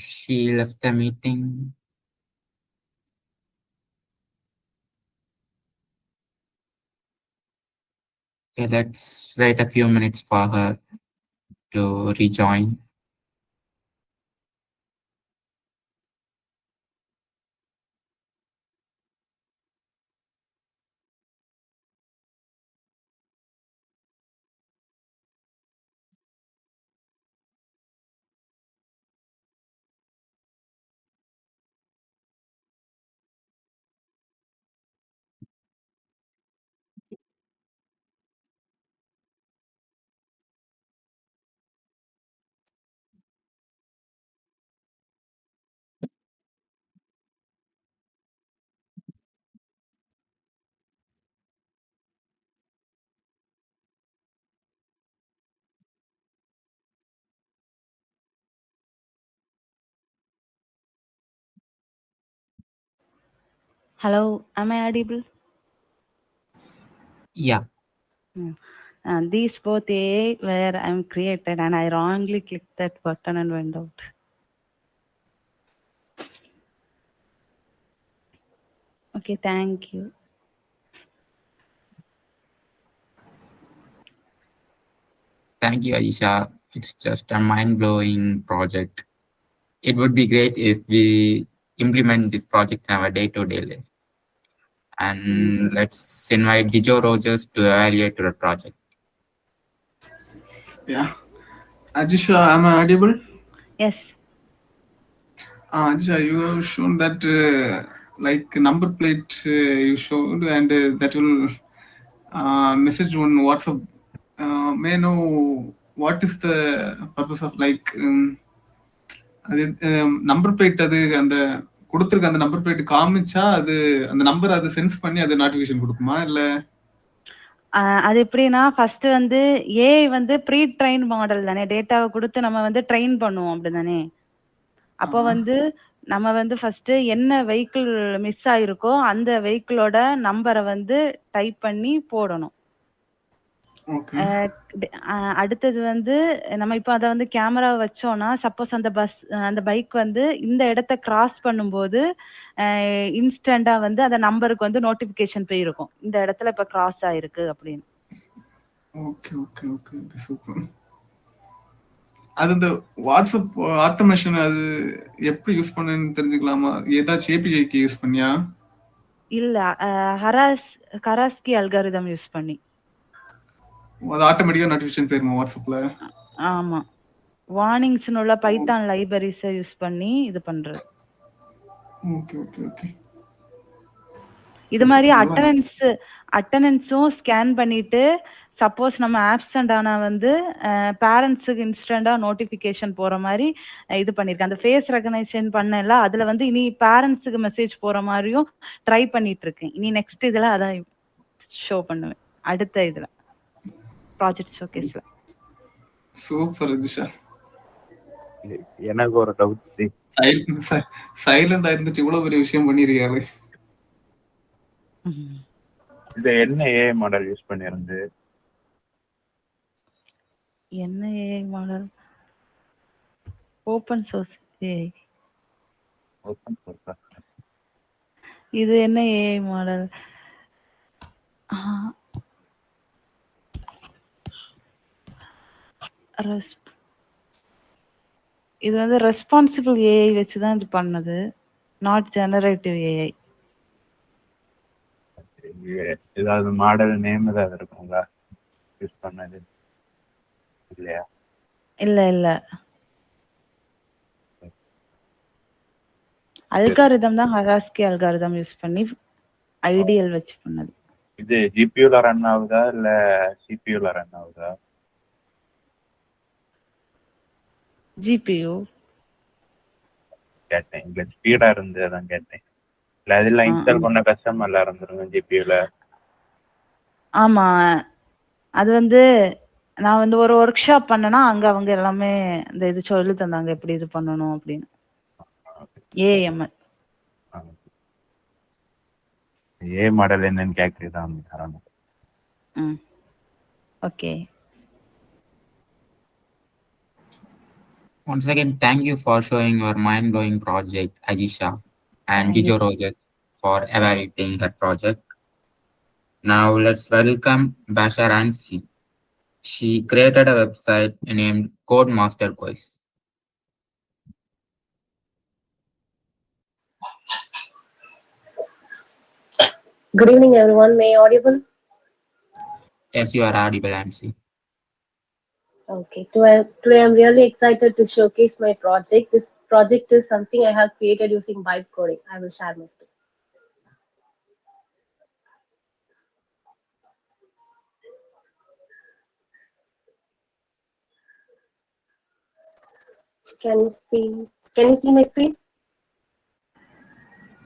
She left the meeting. Okay, let's wait a few minutes for her to rejoin. Hello, am I audible? Yeah. These both AI where I'm created and I wrongly clicked that button and went out. Okay, thank you. Thank you, Aisha. It's just a mind-blowing project. It would be great if we implement this project in our day-to-day life. And let's invite Jijo Rogers to evaluate your project. Yeah. Ajisha, am I audible? Yes. Ajisha, you have shown that like number plate you showed, and that will message on WhatsApp. May I know what is the purpose of like அது number plate அது அந்த கொடுத்துருக்க அந்த number plate காமிச்சா அது அந்த number அது sense பண்ணி அது நோட்டிஃபிகேஷன் கொடுக்குமா இல்ல அது எப்படின்னா ஃபர்ஸ்ட் வந்து ஏஐ வந்து ப்ரீ ட்ரெயின் மாடல் தானே, டேட்டாவை கொடுத்து நம்ம வந்து ட்ரெயின் பண்ணுவோம் அப்படிதானே. அப்போ வந்து நம்ம வந்து ஃபர்ஸ்ட் என்ன வெஹிக்கிள் மிஸ் ஆயிருக்கோ அந்த வெஹிக்கிளோட நம்பரை வந்து டைப் பண்ணி போடணும். அடுத்தது வந்து நம்ம இப்போ அதை வந்து கேமரா வச்சோம்னா சப்போஸ் அந்த பைக் வந்து இந்த இடத்த கிராஸ் பண்ணும்போது இன்ஸ்டண்டா வந்து அந்த நம்பருக்கு வந்து நோட்டிபிகேஷன் போயிருக்கும், இந்த இடத்துல இப்ப கிராஸ் ஆயிருக்கு அப்படின்னு. Okay okay okay super. அது இந்த வாட்ஸ்அப் ஆட்டோமேஷன் அது எப்படி யூஸ் பண்ணனும்னு தெரிஞ்சுக்கலாமா? ஏதாச்சும் ஏபிஐக்கு யூஸ் பண்ணியா? இல்ல, ஹராஸ்கி அல்காரிதம் யூஸ் பண்ணி. அது ஆட்டோமேட்டிக்கா நோட்டிஃபிகேஷன் போயிருமா வாட்ஸ்அப்ல? ஆமா, வார்னிங்ஸ்னு உள்ள பைத்தான் லைப்ரரிஸை யூஸ் பண்ணி இது பண்றது. Okay okay okay. இது மாதிரி அட்டனன்ஸும் ஸ்கேன் பண்ணிட்டு சப்போஸ் நம்ம ஆப்சண்ட் ஆனா வந்து பேரண்ட்ஸுக்கு இன்ஸ்டண்டா நோட்டிபிகேஷன் போற மாதிரி இது பண்ணிருக்கேன். அந்த ஃபேஸ் ரெகனைசேஷன் பண்ணல, அதுல வந்து இனி பேரண்ட்ஸுக்கு மெசேஜ் போற மாதிரியும் ட்ரை பண்ணிட்டு இருக்கேன். இனி நெக்ஸ்ட் இதுல அதான் ஷோ பண்ணுவேன், அடுத்த இதுல ப்ராஜெக்ட் ஷோகேஸ்ல. சூப்பர் திஷா. எனக்கு ஒரு டவுட், சைலண்டா இருந்துட்டு இவ்வளவு பெரிய விஷயம் பண்ணிருக்காரு. இது என்ன ஏஐ மாடல் யூஸ் பண்ணிருந்து? என்ன AI model? Open source AI. Open சோர்ஸா? இது என்ன ஏஐ மாடல்? இது வந்து ரெஸ்பான்சிபிள் ஏஐ வச்சுதான் இது பண்ணது, நாட் ஜெனரேட்டிவ் ஏஐ. ஏதாவது மாடல் நேம் ஏதாவது இருக்குங்களா யூஸ் பண்ணது? இல்லையா? இல்ல இல்ல, அல்காரிதம் தான் ஹராஸ்கி அல்காரிதம் யூஸ் பண்ணி ஐடியல் வச்சு பண்ணது. இது ஜிபியூல ரன் ஆகுதா இல்ல சிபியூல ரன் ஆகுதா? ஜிபியூ கேட்டேன், இங்க ஸ்பீடா இருந்து அதான் கேட்டேன். இல்ல அதெல்லாம் இன்ஸ்டால் பண்ண கஷ்டமா எல்லாம் இருந்துருங்க ஜிபியூல? ஆமா, அது வந்து நான் வந்து ஒரு ஒர்க் ஷாப் பண்ணேன்னா அங்க அவங்க எல்லாமே இந்த இது சொல்லி தந்தாங்க எப்படி இது பண்ணணும் அப்படின்னு. ஏஎம்எல் ஏ மாடல் என்னன்னு கேக்குறதுதான் காரணம். Okay. Once again, thank you for showing your mind-blowing project, Ajisha, and Jijo Rogers for evaluating her project. Now let's welcome Bashar Ansi. She created a website named Code Master Quiz. Good evening, everyone. May I audible? Yes, you are audible, Ansi. Okay. Today I'm really excited to showcase my project. This project is something I have created using Byte coding. I will share my screen. Can you see my screen?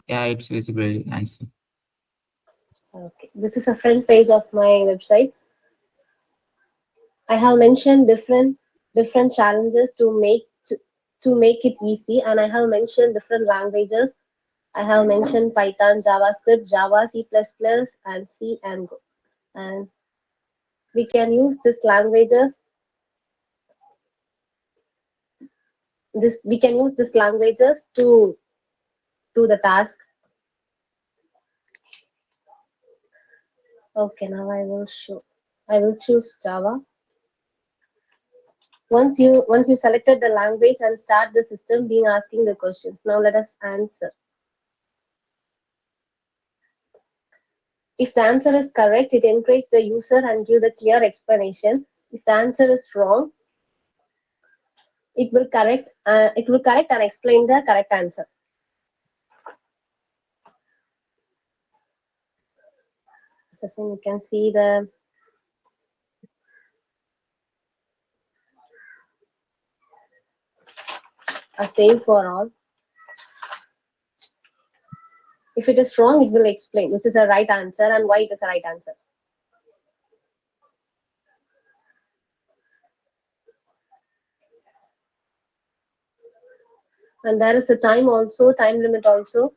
Yeah, it's visible, Ansi. Okay. This is a front page of my website. I have mentioned different challenges to make it easy, and I have mentioned different languages I have mentioned Python, JavaScript, Java, C++, and C and Go. And we can use these languages. We can use these languages to do the task. Okay, now I will choose Java. Once you selected the language and start the system being asking the questions. Now let us answer. If the answer is correct, it encourages the user and give the clear explanation. If the answer is wrong, it will correct and explain the correct answer. So you can see the same for all. If it is wrong, it will explain this is the right answer and why it is the right answer. And there is a time limit also.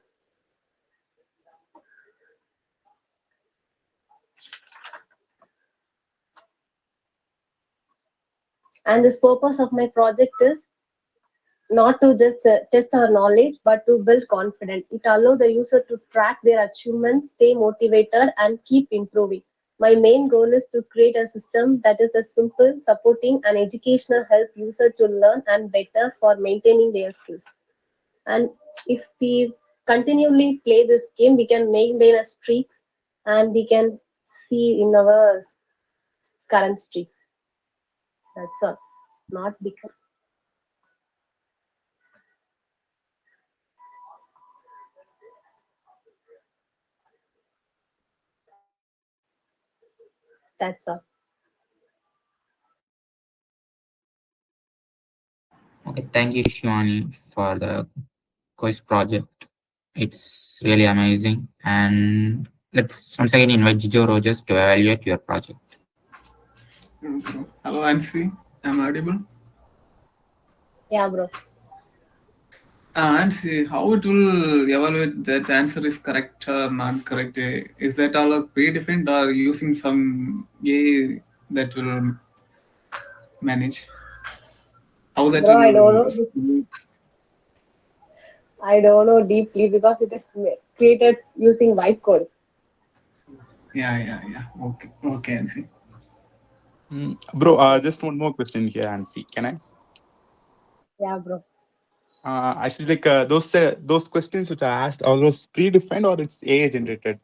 And this purpose of my project is not to just test our knowledge, but to build confidence. It allows the user to track their achievements, stay motivated, and keep improving. My main goal is to create a system that is a simple, supporting, and educational help user to learn and better for maintaining their skills. And if we continually play this game, we can maintain a streaks, and we can see in our current streaks. That's all. Not become. That's all. Okay, thank you, Shivani, for the quiz project. It's really amazing. And let's once again invite Jijo Rogers to evaluate your project. Hello, Ansi. Am I audible? Yeah, bro. Ansi, how it will evaluate that answer is correct or not correct? Is that all predefined or using some AI that will manage? How that Bro, will... I don't know. I don't know deeply because it is created using bytecode. Yeah. Okay, Ansi. Bro, just one more question here, Ansi. Can I? Yeah, bro. Actually, like those questions which I asked, are those predefined or it's AI generated?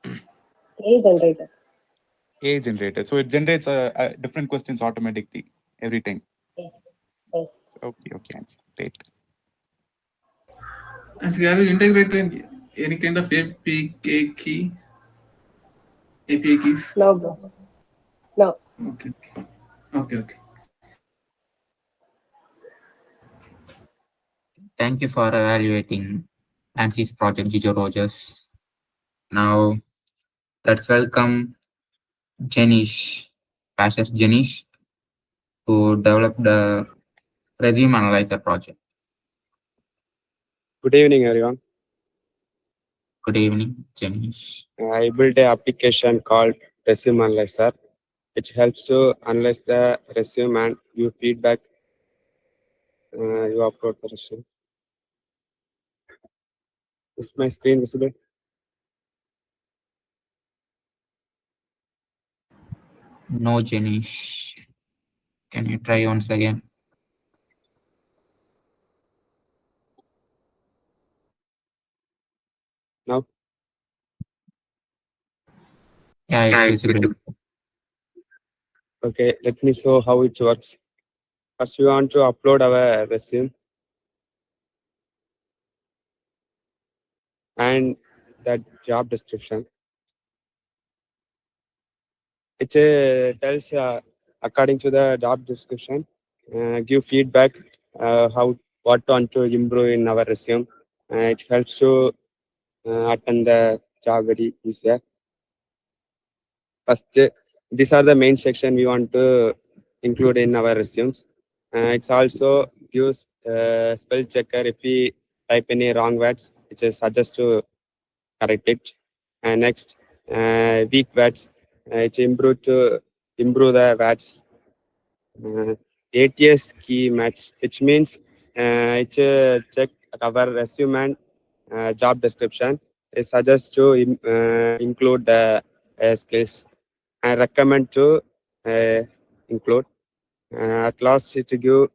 AI generated. AI generated. So it generates different questions automatically every time. Yes. Okay, Ansi. Great. Ansi, have you integrated any kind of API keys? No, bro. No. Okay. Thank you for evaluating Ansi's project, Jijo Rogers. Now, let's welcome Jenish, Pastor Jenish, who developed the Resume Analyzer project. Good evening, everyone. Good evening, Jenish. I built an application called Resume Analyzer, which helps to analyze the resume and give feedback. You upload the resume. Is my screen visible? No, Jenish. Can you try once again? Now? Yeah, it's visible. Okay, let me show how it works. First, we want to upload our resume and the job description. It tells according to the job description, give feedback what want to improve in our resume. It helps to attend the job very easier. First, these are the main section we want to include in our resumes. It's also gives spell checker if we type any wrong words, which is suggest to correct it. And next, weak words, it's improve to improve the words. ATS key match, which means it's check our resume and job description. It suggests to include the skills. I recommend to include. At last, it give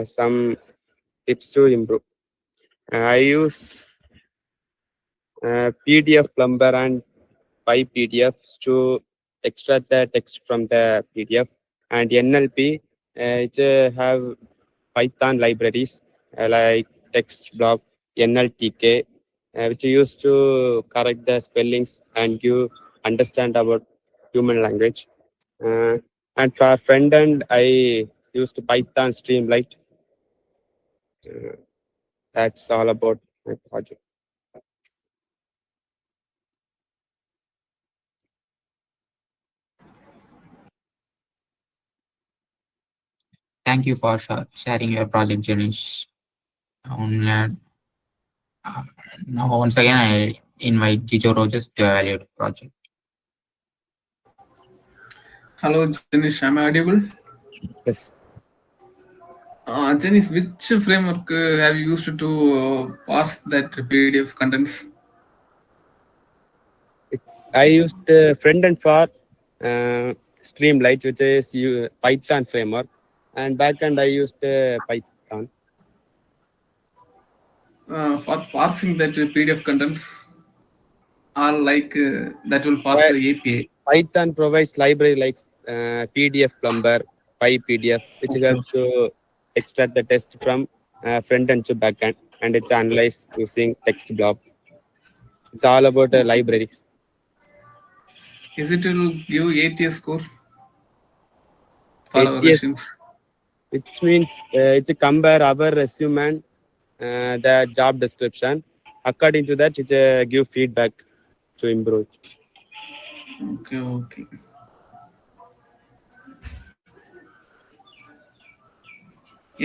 some tips to improve. I use PDF Plumber and PyPDFs to extract the text from the PDF, and NLP it have Python libraries like TextBlock, NLTK, which are used to correct the spellings and give understand about human language. And for front end, I used Python Streamlight. That's all about my project. Thank you for sharing your project, Janish. Now, once again, I invite Jijo Rogers to evaluate the project. Hello, Janish. Am I audible? Yes. Janish, which framework have you used to pass that PDF contents? I used front end for Streamlight, which is Python framework, and back end I used Python. For parsing that PDF contents, or like that will parse the API. Python provides library like PDF Plumber, PyPDF, which helps to extract the text from front end to back end, and it's analyzed using TextBlock. It's all about libraries. Is it will give ATS score for our resumes? Which means it's compare our resume and the job description. According to that, it give feedback to improve. Okay.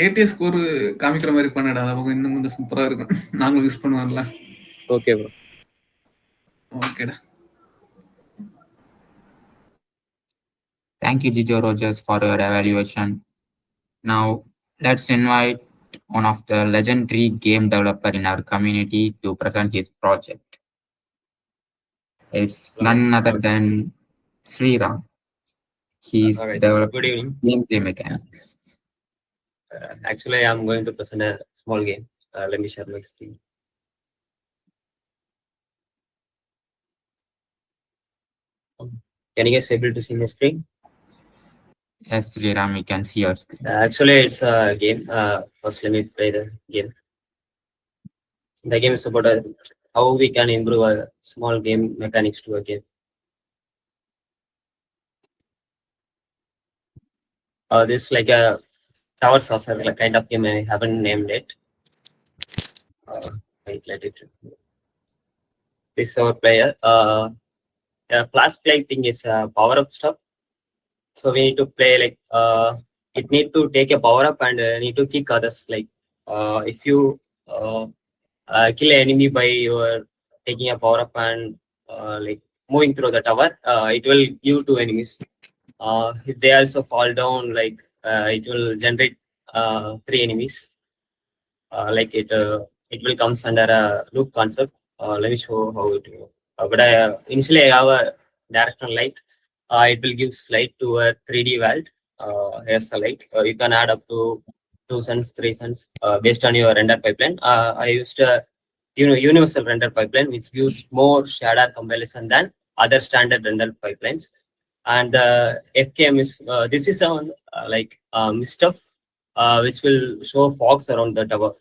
ATS score காமிக்கிற மாதிரி பண்ணடா, அது இன்னும் கொஞ்சம் சூப்பரா இருக்கும். நாங்களும் use பண்ணுவோம்ல. Okay bro. ஓகேடா. Thank you, Jijo Rogers, for your evaluation. Now, let's invite one of the legendary game developer in our community to present his project. It's none other than Sriram. He's developing game mechanics. Actually, I'm going to present a small game. Let me share my screen. Can you guys able to see my screen? Yes, Sriram, we can see your screen. Actually, it's a game. First, let me play the game. The game is about how we can improve a small game mechanics to a game. This is like a tower saucer like kind of game. I haven't named it. Wait, let it. This is our player. Class play thing is power up stuff. So we need to play like it need to take a power up and need to kick others. Like if you kill an enemy by your taking a power up and like moving through the tower, it will give 2 enemies. If they also fall down, like it will generate 3 enemies. Like it will comes under a loop concept. Let me show how it will. But initially I have a directional light. It will give light to a 3D world. Here's the light. You can add up to 2 cents, 3 cents based on your render pipeline. I used a universal render pipeline, which gives more shader compilation than other standard render pipelines. And the FKM is this is on like stuff which will show fogs around the tower.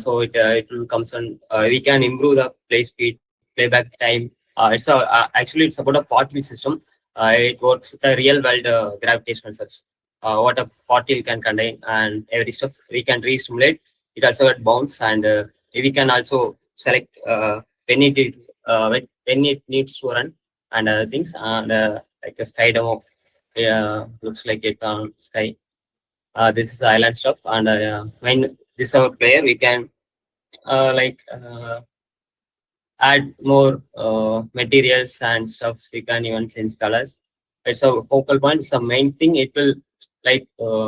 So it will comes on. We can improve the play speed, playback time. It's actually it's about a particle system. It works with a real world gravitational steps. What a particle can contain, and every steps we can re-stimulate. It also got bounce, and we can also select when it needs to run and other things. And like a sky demo, looks like it on sky. This is island stuff, and when this our player, we can add more materials and stuff. We can even change colors. It's a focal point. It's the main thing. It will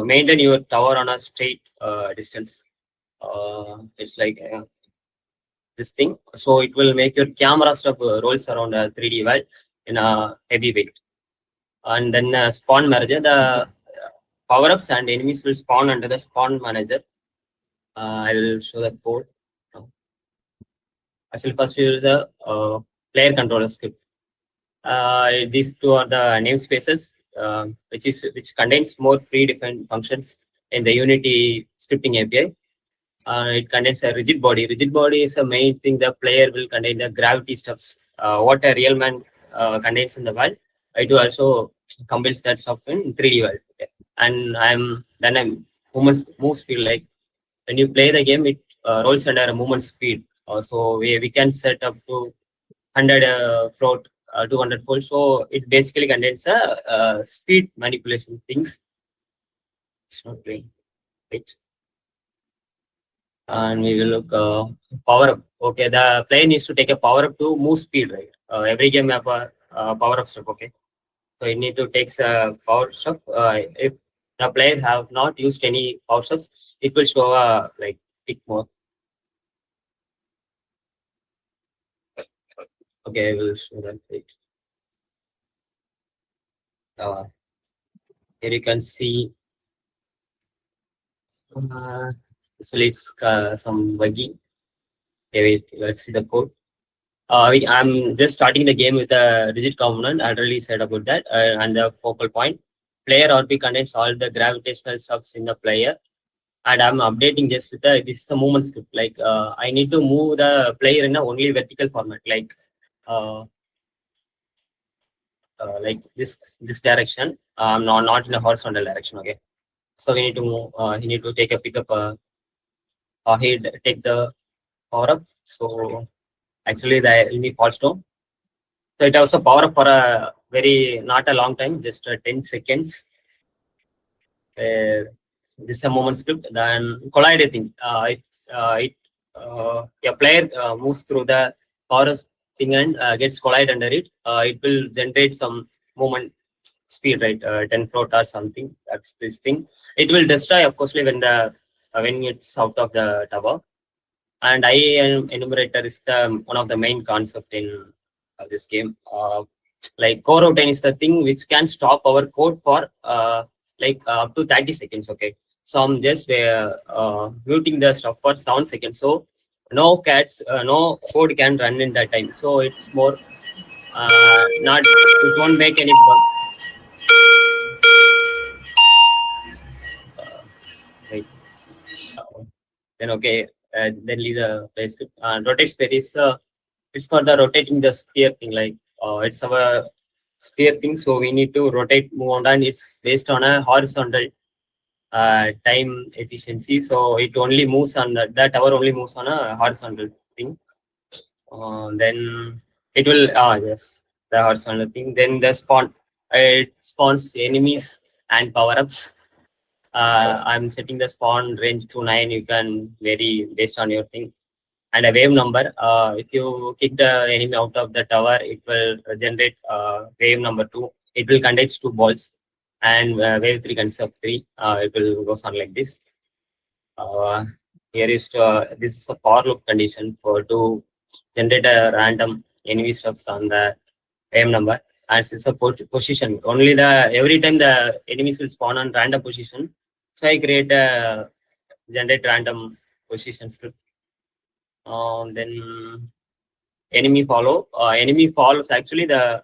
maintain your tower on a straight distance. It's like this thing. So it will make your camera stuff rolls around a 3D world in a heavy weight. And then spawn manager, the power-ups and enemies will spawn under the spawn manager. I'll show the code. Actually, first we use the player controller script. These two are the namespaces, which contains more predefined functions in the Unity scripting API. It contains a rigid body. Rigid body is a main thing. The player will contain the gravity stuffs. What a real man contains in the world. It will also compiles that stuff in 3D world. Okay. And I'm movement speed. Like when you play the game, it rolls under a movement speed. So we can set up to 100 float, 200 float. So it basically contains a speed manipulation things. It's not playing, right? And we will look power up. Okay, the player needs to take a power up to move speed, right? Every game have a power up stuff. Okay, so it need to take power stuff. If the player have not used any power stuffs, it will show like pick more. Okay, I will show that. Right. Here you can see. So it's some buggy. Okay, wait, let's see the code. I'm just starting the game with a rigid component. I already said about that. And the focal point. Player RP contains all the gravitational stuffs in the player. And I'm updating just with this is a movement script. Like I need to move the player in a only vertical format. Like this direction. Not in a horizontal direction. Okay. So we need to move. He need to take a pickup. He take the power up. So actually the enemy falls down. So it also power up for a not a long time, just 10 seconds. This is a moment script. Then collide thing. A player moves through the power thing and gets collide under it. It will generate some movement speed, right? 10 float or something. That's this thing. It will destroy, of course, when it's out of the tower. And enumerator is one of the main concept in this game. Like core routine is the thing which can stop our code for up to 30 seconds. Okay, so I'm just muting the stuff for 7 seconds. So no code can run in that time. So it's more it won't make any bugs. Right. Then okay. Then leave the play script. Rotate sphere is it's for the rotating the sphere thing. Like it's our sphere thing, so we need to rotate, move on, and it's based on a horizontal time efficiency. So it only moves on that tower only moves on a horizontal thing. Then it will yes, the horizontal thing. Then the spawn it spawns enemies and power ups. I'm setting the spawn range to 9. You can vary based on your thing. And a wave number. If you kick the enemy out of the tower, it will generate wave number 2. It will contain 2 balls. And wave 3 consists of 3. It will go on like this. Here is this is a for loop condition to generate a random enemy stuffs on the wave number. And it's a position. Only every time the enemies will spawn on random position. So I create a generate random position script. Then enemy follow. Enemy follows. Actually, the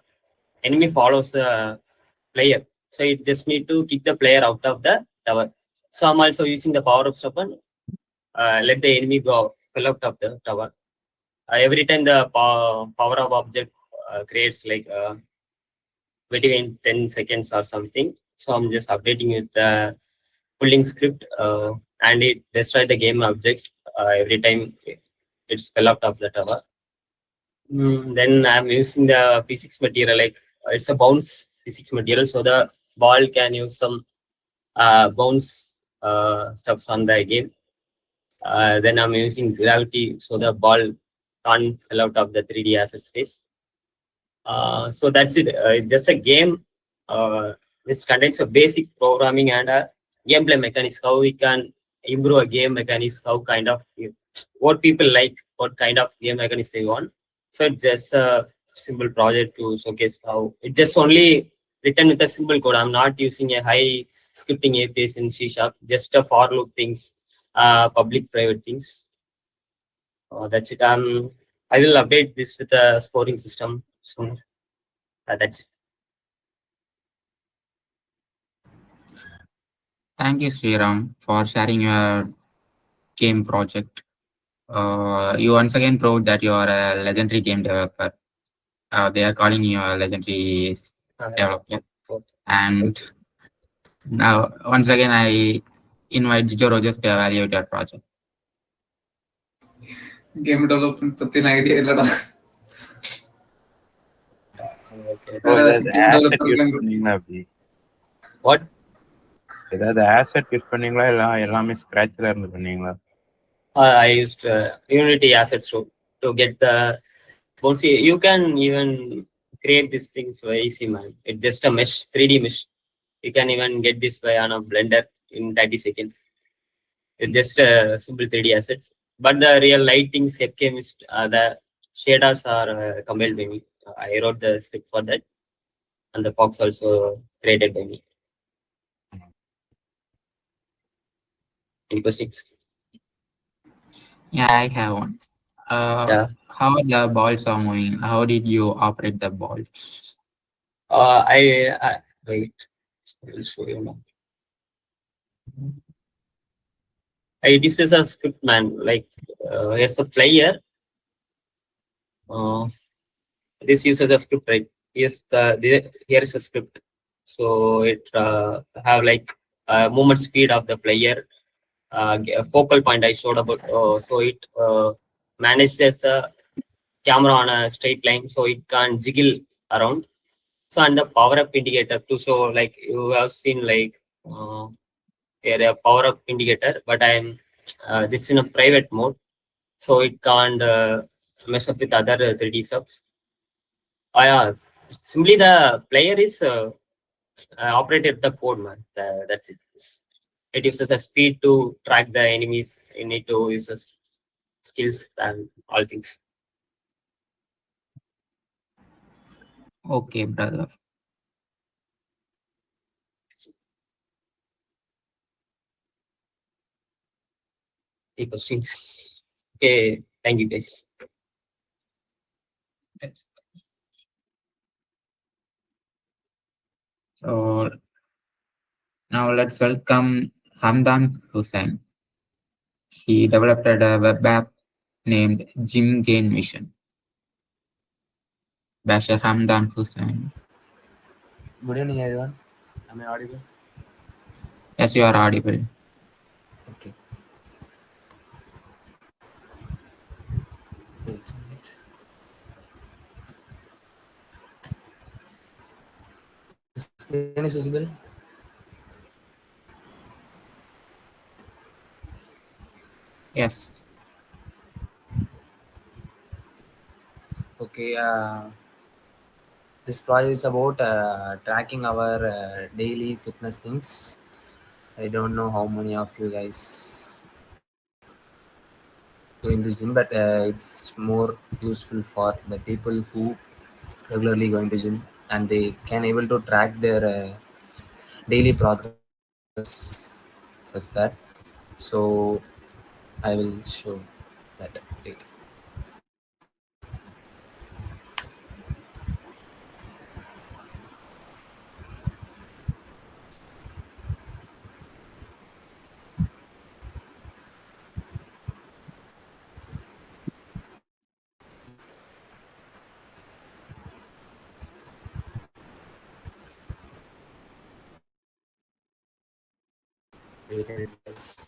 enemy follows the player. So it just need to kick the player out of the tower. So I'm also using the power up weapon. Let the enemy go fell out of the tower. Every time the power up object creates like between 10 seconds or something. So I'm just updating with the pulling script and it destroys the game object every time it's fell out of the tower. Then I'm using the physics material, like it's a bounce physics material, so the ball can use some bounce stuffs on the game. Then I'm using gravity so the ball can't fall out of the 3D asset space. So that's it. It's just a game. This contains a basic programming and a gameplay mechanism. How we can improve a game mechanism. How kind of what people like, what kind of game mechanism they want. So it's just a simple project to showcase how it's just only written with a simple code. I'm not using a high scripting APIs in C#. Just a for loop things, public private things. That's it. I will update this with a scoring system soon. That's it. Thank you, Sriram, for sharing your game project. You once again proved that you are a legendary game developer. They are calling you a legendary developer. And now, once again, I invite Jijo Rogers to evaluate your project. Game development பத்தி idea இல்லடா. What? ஏதாவது asset use பண்ணீங்களா இல்ல எல்லாமே ஸ்கிராட்ச்ல இருந்து பண்ணீங்களா? I used Unity assets to get the. You can even create these things very easy, man. It's just a mesh, 3D mesh. You can even get this by on a Blender in 30 seconds. It's just simple 3D assets. But the real lighting, set chemist, the shaders are compiled by me. I wrote the script for that, and the box also created by me. Any questions? Yeah, I have one. How the balls are moving? How did you operate the balls? I wait. I will show you now. This is a script, man. Like as a player, this uses a script, right? Yes, here is a script. So it have like movement speed of the player, focal point I showed about. So it manages a camera on a straight line, so it can jiggle around. So and the power up indicator too. So like you have seen like here a power up indicator, but I'm this in a private mode, so it can't mess up with other 3D subs. Yeah, simply the player is operated the code, man. That's it. It uses a speed to track the enemies. You need to use skills and all things. Okay, brother. Any questions? Okay, thank you guys. So now let's welcome Hamdan Hussain. He developed a web app named Gym Gain Mission. Basher Hamdan Hussain. Good evening, everyone. Am I audible? Yes, you are audible. Okay. Wait a minute. The screen is visible? Yes. Okay. This project is about tracking our daily fitness things. I don't know how many of you guys go into gym, but it's more useful for the people who regularly go into gym, and they can able to track their daily progress such that. So I will show that later. Wait a minute, guys.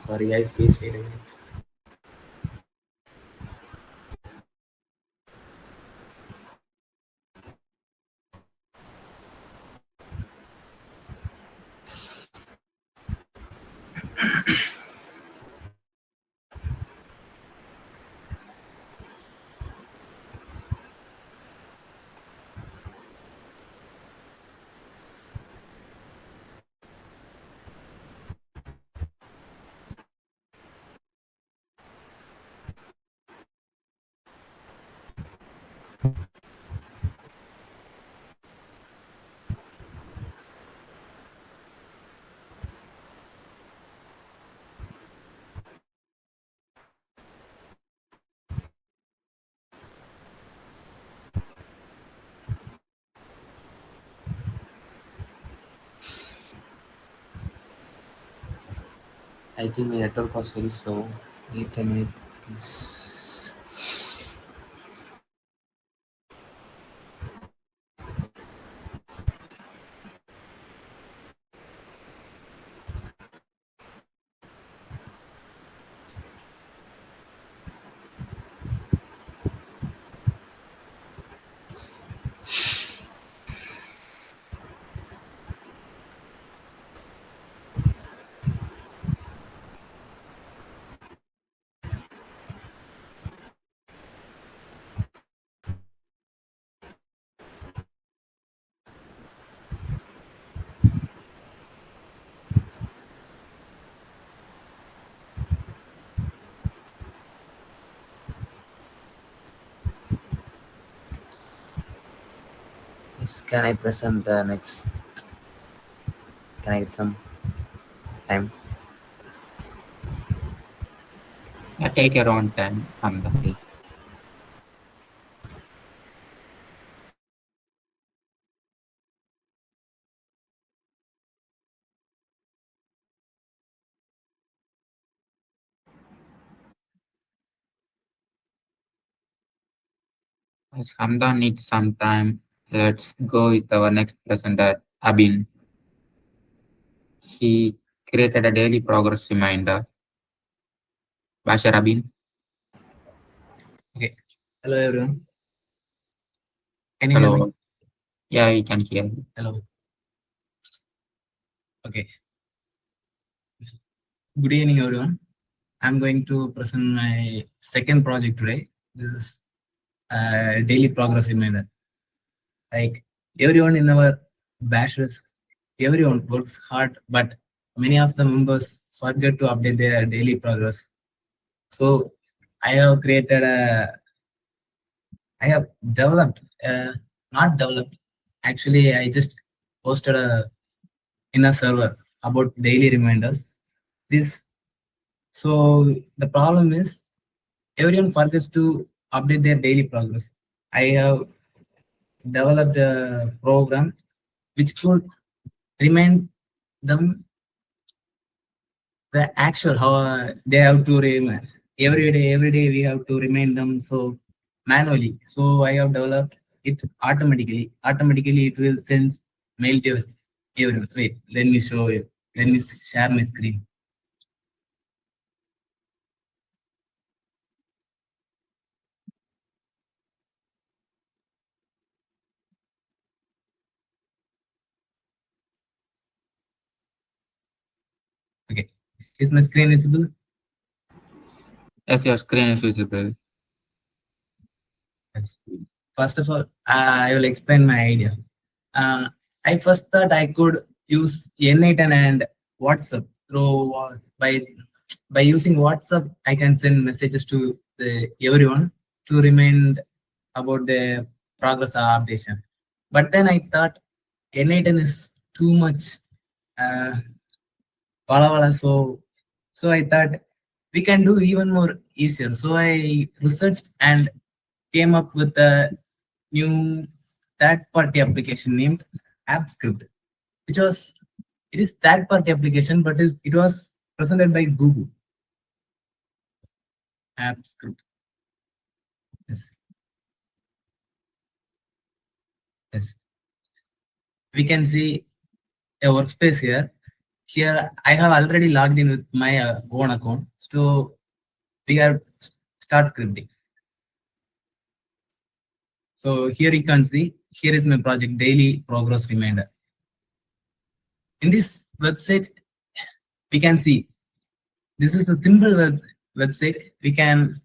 Sorry guys, please wait a minute. I think my network was very slow. Wait a minute, please. Yes, can I present the next? Can I get some time? Take your own time. Okay. As Hamdan needs some time, let's go with our next presenter, Abin. He created a daily progress reminder. Bashar Abin. Okay. Hello everyone. Can you Hello. hear me? Yeah, we can hear you. Hello. Okay. Good evening everyone. I'm going to present my second project today. This is a daily progress reminder. Like everyone in our bashes, everyone works hard, but many of the members forget to update their daily progress. So I have created I have developed, not developed. Actually, I just posted in a server about daily reminders. So the problem is everyone forgets to update their daily progress. I have developed a program which could remind them the actual how they have to remind every day we have to remind them so manually. So I have developed it automatically. Automatically it will send mail to everyone. Wait, let me show you. Let me share my screen. Okay, is my screen visible? Yes, your screen is visible. Yes. First of all, I will explain my idea. I first thought I could use N8 and WhatsApp through by using WhatsApp. I can send messages to everyone to remind about the progress or updation. But then I thought N8 is too much. So I thought we can do even more easier. So I researched and came up with a new third-party application named AppScript, which was it is third-party application, but it was presented by Google. AppScript. Yes. Yes. We can see a workspace here. here I have already logged in with my own account. So we are start scripting. So here you can see, here is my project daily progress reminder. In this website, we can see this is a simple website. We can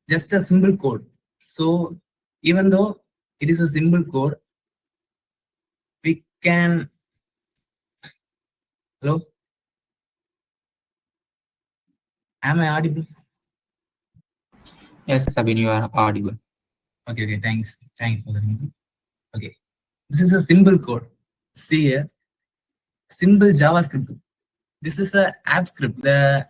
just a simple code. So even though it is a simple code, we can. Hello, am I audible? Yes, Sabine, you are audible. Okay, thanks for the info. Okay, this is a simple code. See here, simple JavaScript. This is a app script. It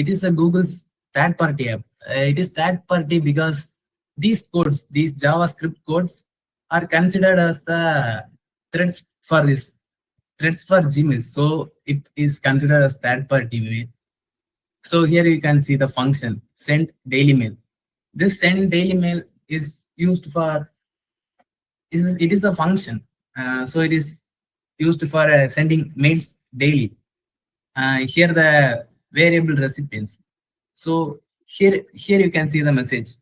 is a Google's third-party app. It is third-party because these codes, these JavaScript codes, are considered as the threads for Gmail. So it is considered as third-party mail. So here you can see the function send daily mail. This send daily mail is used for. It is a function. So it is used for sending mails daily. Here the variable recipients. So here you can see the message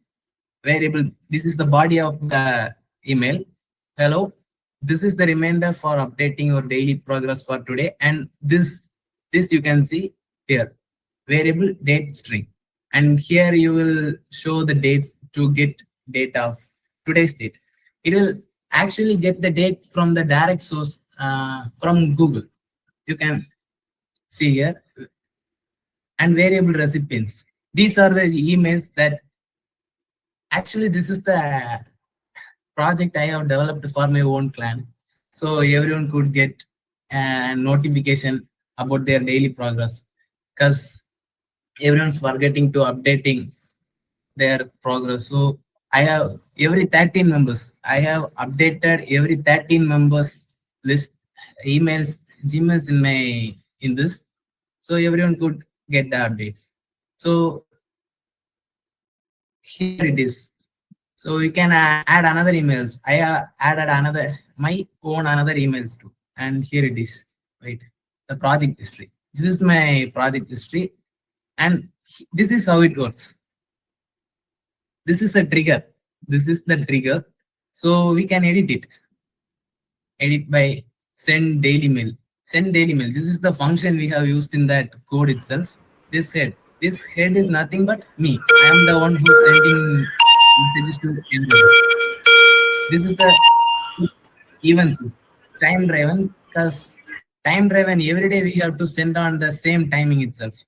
variable. This is the body of the email. Hello, this is the reminder for updating your daily progress for today, and this you can see here variable date string, and here you will show the dates to get data of today's date. It will actually get the date from the direct source from Google. You can see here, and variable recipients. These are the emails that actually this is the project I have developed for my own clan. So everyone could get a notification about their daily progress, because everyone's forgetting to updating their progress. So I have every 13 members. I have updated every 13 members list emails, Gmails in this. So everyone could get the updates. So here it is. So you can add another emails. I added my own another emails too. And here it is. Wait, the project history. This is my project history. And this is how it works. This is a trigger. This is the trigger. So we can edit it. Edit by send daily mail. Send daily mail. This is the function we have used in that code itself. This head is nothing but me. I am the one who's sending messages to everyone. This is the events time driven, because time driven every day we have to send on the same timing itself.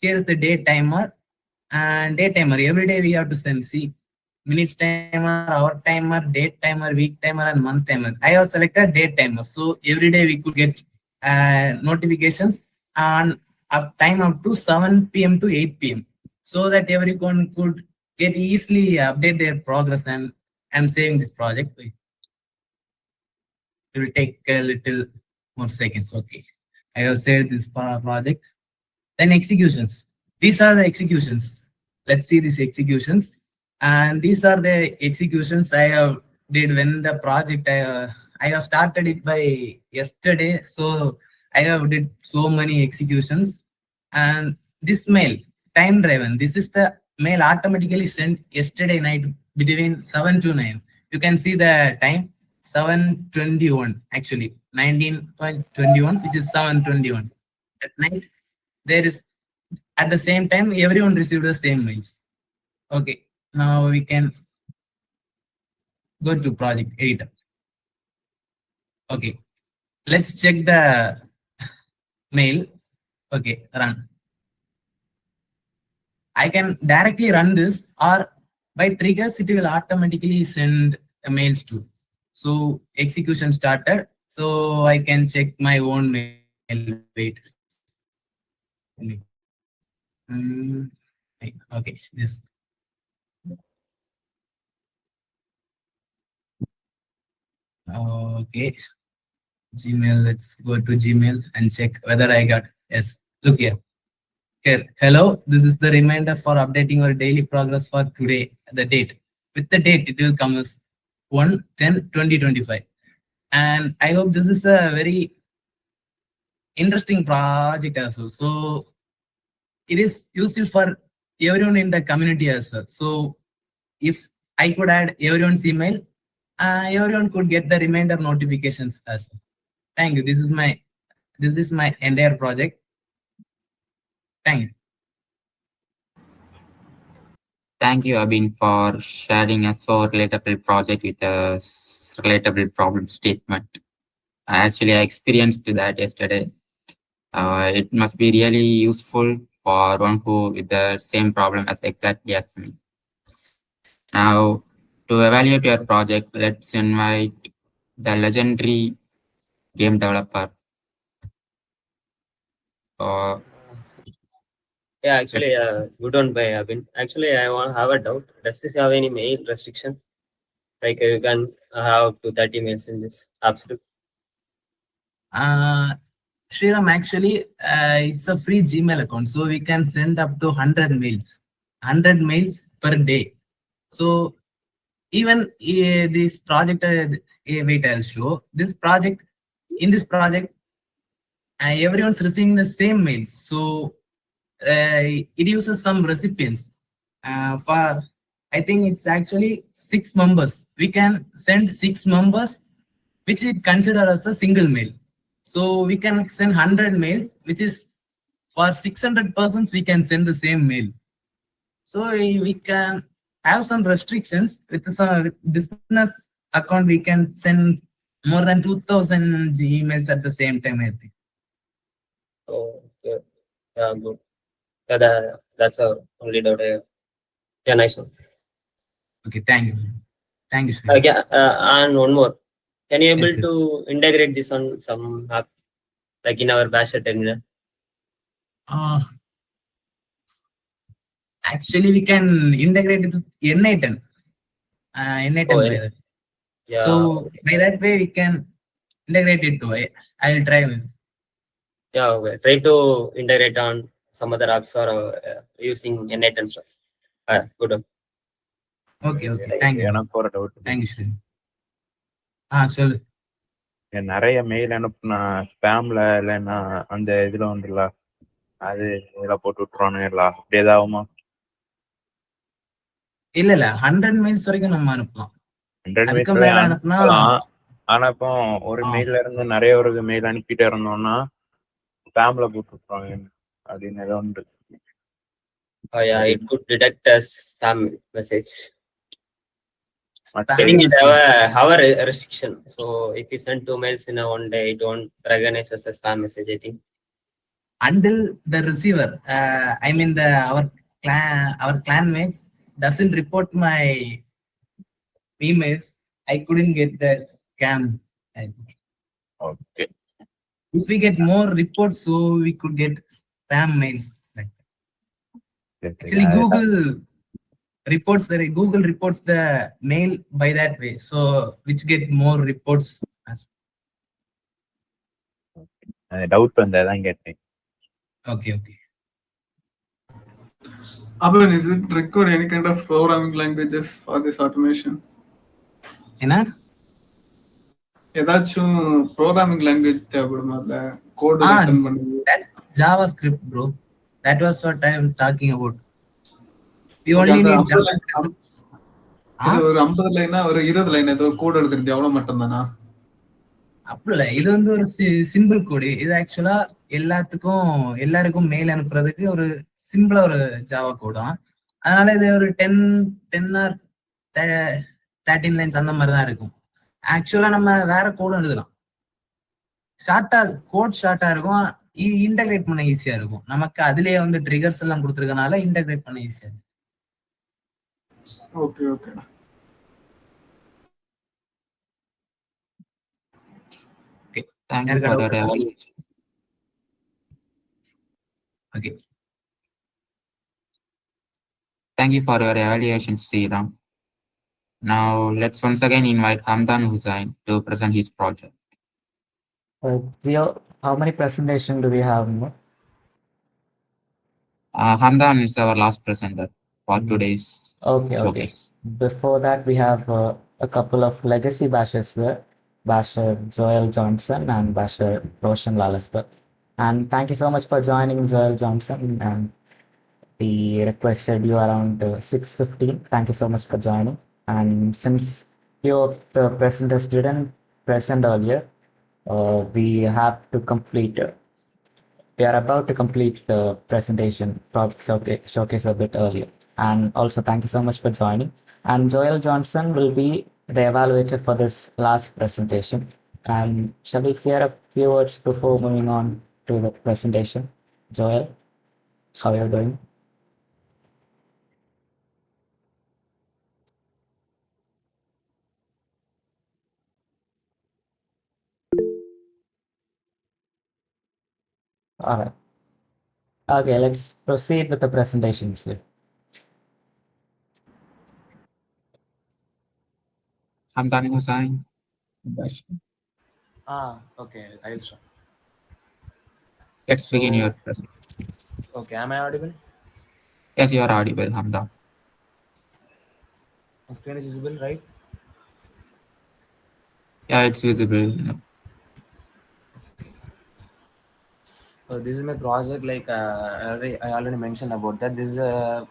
Here is the day timer and day timer. Every day we have to send. See, minutes timer, hour timer, date timer, week timer, and month timer. I have selected date timer. So every day we could get notifications on time up to 7 p.m. to 8 p.m. so that everyone could get easily update their progress. And I'm saving this project. It will take a little more seconds. Okay, I have saved this project. Then executions. These are the executions. Let's see these executions. And these are the executions I have did when the project I have started it by yesterday. So I have did so many executions. And this mail time driven. This is the mail automatically sent yesterday night between 7 to 9. You can see the time 7:21 actually 19.21, which is 7:21 at night. There is at the same time everyone received the same mails. Okay, now we can go to project editor. Okay, let's check the mail. Okay, run. I can directly run this, or by triggers it will automatically send mails to. So execution started. So I can check my own mail. Wait. Okay, this. Okay, Gmail. Let's go to Gmail and check whether I got. Yes, look here. Here, hello. This is the reminder for updating your daily progress for today. The date. With the date, it will come as 1/10/2025. And I hope this is a very interesting project as well. So it is useful for everyone in the community as well. So if I could add everyone's email, everyone could get the reminder notifications as well. Thank you. This is my entire project. Thank you. Thank you, Abin, for sharing a so relatable project with a relatable problem statement. Actually, I experienced that yesterday. It must be really useful for one who with the same problem as exactly as me. Now, to evaluate your project, let's invite the legendary game developer. Yeah, actually, good on by Abin. Actually, I want to have a doubt. Does this have any mail restriction? Like you can have up to 30 mails in this app script. Sriram, actually, it's a free Gmail account, so we can send up to 100 mails, 100 mails per day. So even this project, wait, I'll show this project. In this project, everyone's receiving the same mails. So it uses some recipients. For I think it's actually 6 members. We can send 6 members, which is considered as a single mail. So we can send 100 mails, which is for 600 persons, we can send the same mail. So we can have some restrictions with some business account. We can send more than 2,000 emails at the same time, I think. Oh, yeah, yeah, good. Yeah, that's our only doubt. Yeah, nice one. Okay, thank you. Thank you, Sri. Yeah, and one more. Can you able Yes, to integrate this on some app, like in our Bash terminal? Actually, we can integrate it with N8N. N8N Oh, by that. yeah. So by that way, we can integrate it to it. I'll try. Yeah, okay. Try to integrate on some other apps or using N8N stuff. Good one. Okay, okay. Thank you. எனக்கு ஒரு doubt. Thank you, Sri. சொல்லு. நிறைய mail அனுப்புனா ஸ்பேம்ல இல்லைன்னா அந்த இதுல வந்துடல, அது இதெல்லாம் போட்டு விட்டுருவானுங்களா, அப்படி ஏதாவுமா? இல்ல 100 மெயில்ஸ் வரைக்கும் நம்ம அனுப்பலாம். 100 மெயில் மேல அனுப்புனா ஆனா இப்போ ஒரு மெயில்ல இருந்து நிறைய ஒரு மெயில் அனுப்பிட்டே இருந்தோம்னா ஸ்பேம்ல போட்டு விட்டுருவாங்க அப்படின்னு ஏதோ ஒன்று. Oh yeah, it could detect as spam message. I think it have a hour restriction. So if you send 2 mails in a one day, it won't recognize as a spam message, I think. Until the receiver, I mean our clanmates doesn't report my emails, I couldn't get that scam. Okay. If we get more reports, so we could get spam mails. Like that. Actually, Google reports the mail by that way, so which get more reports. Doubt வந்ததான் கேட்டேன். Okay, okay. Abin, is it require any kind of programming languages for this automation? என்ன? ஏதாச்சும் programming language தேவைப்படுமா இல்ல code return பண்ணி? That's JavaScript, bro. That was what I am talking about. We only need JavaScript. இது ஒரு 50 லைனா ஒரு 20 line ஏதோ கோட் எழுதுறது எவ்வளவு மட்டும் தானா? அப்பல இது வந்து ஒரு சிம்பிள் கோடு. இது ஆக்சுவலா எல்லாருக்கும் மெயில் அனுப்புறதுக்கு ஒரு சிம்பிளா ஒரு ஜாவா கோடா. அதனால இது ஒரு 10 ஆர் 13 லைன்ஸ் அந்த மாதிரி தான் இருக்கும். ஆக்சுவலா நம்ம வேற கோடும் எழுதலாம். கோட் ஷார்ட்டா இருக்கும், இன்டகிரேட் பண்ண ஈஸியா இருக்கும். நமக்கு அதுலயே வந்து ட்ரிகர்ஸ் எல்லாம் கொடுத்துருக்கனால இன்டகிரேட் பண்ண ஈஸியா இருக்கும். Okay okay. Thank you for your evaluation. Okay. Thank you for your evaluation, Sriram. Now let's once again invite Hamdan Hussain to present his project. Gio, how many presentations do we have? Hamdan is our last presenter for today's showcase. Before that, we have a couple of legacy bashers there. Basher Joel Johnson and Basher Roshan Lalasper. And thank you so much for joining, Joel Johnson. And we requested you around 6:15. Thank you so much for joining. And since few of the presenters didn't present earlier, we have to complete. We are about to complete the presentation project showcase a bit earlier. And also thank you so much for joining. And Joel Johnson will be the evaluator for this last presentation. And shall we hear a few words before moving on to the presentation? Joel, how are you doing? All right. Okay, let's proceed with the presentations. I'm done, Hussain. Okay, I'll start. Let's begin your presentation. Okay, am I audible? Yes, you are audible, Hamda. My screen is visible, right? Yeah, it's visible. This is my project. Like I already mentioned about that. This is a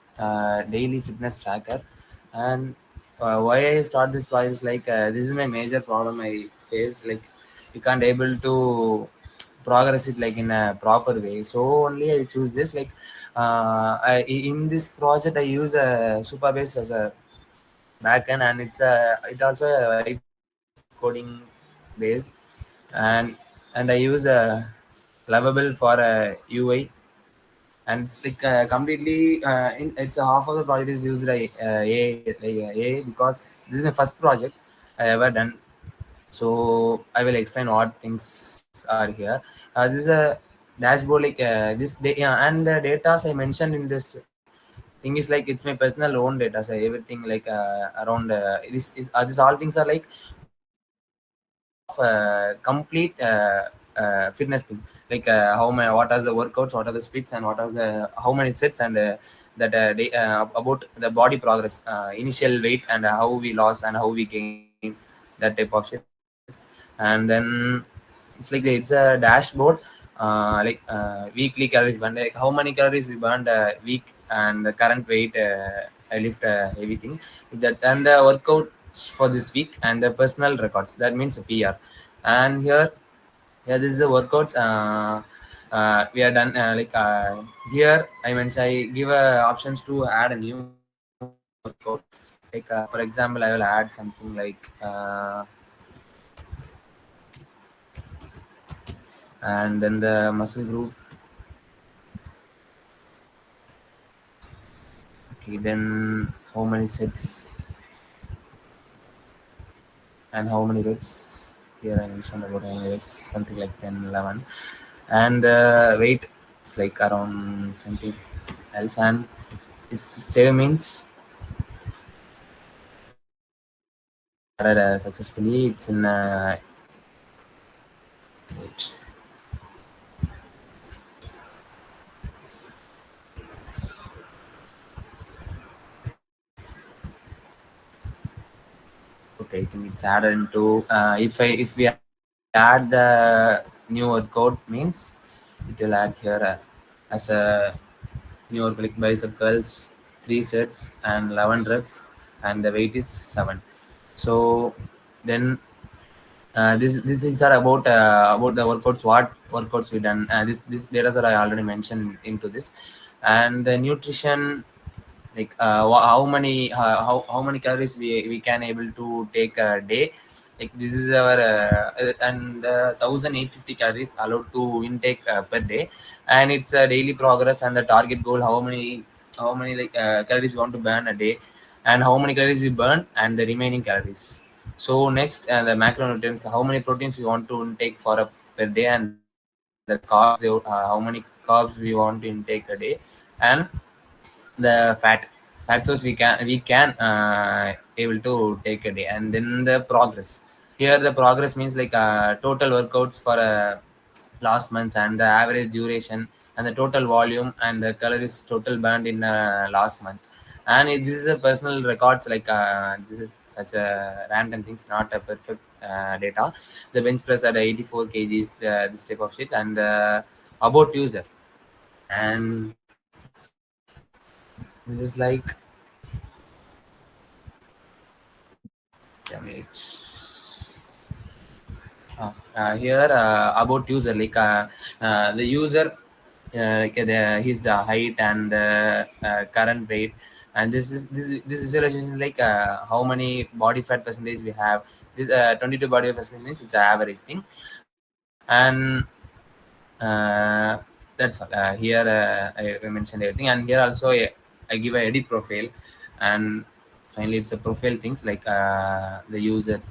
daily fitness tracker, and why I start this project is like this is my major problem I faced. Like you can't able to progress it like in a proper way. So only I choose this. Like in this project, I use a Superbase as a backend, and it also a vibe coding based, and I use a lovable for a UI, and it's like completely it's a half of the project is used like AI because this is my first project I ever done. So I will explain what things are here. This is a dashboard like and the data I mentioned in this thing is like it's my personal own data. So everything like around this all things are like part of complete fitness thing, like what are the workouts, what are the splits, and what are the how many sets, and about the body progress, initial weight, and how we lost and how we gain, that type of shit. And then it's like it's a dashboard, weekly calories burned, like how many calories we burned a week, and the current weight I lift everything that, and the workout for this week, and the personal records, that means a PR. And here, yeah, this is the workouts we are done. Here I mentioned I give options to add a new workout. Like for example, I will add something like and then the muscle group. Okay, then how many sets and how many reps? Here I mentioned about how many reps, something like 10, 11. And the weight is like around something else. And save means successfully. It's in wait. Okay, I think it's added into if we add the new workout means it will add here as a new workout like bicep curls, 3 sets and 11 reps, and the weight is 7. So then these things are about the workouts, what workouts we done. This data that I already mentioned into this, and the nutrition, like how many calories we can able to take a day. Like this is our and 1850 calories allowed to intake per day, and it's a daily progress and the target goal, how many like calories you want to burn a day, and how many calories you burn, and the remaining calories. So next, the macronutrients, how many proteins we want to intake for a per day, and the carbs, how many carbs we want to intake a day, and the fat source we can able to take a day. And then the progress, here the progress means like total workouts for last months, and the average duration, and the total volume, and the calories total burned in last month. And this is a personal records, like this is such a random things, not a perfect data. The bench press at 84 kgs, this type of shits, and about user, and this is like, damn it. Here about user, like the user, like his height and current weight, and this visualization, like how many body fat percentage we have. This 22 body fat percentage, it's an average thing, and that's all. Here I mentioned everything, and here also I give a edit profile, and finally it's a profile things like the user,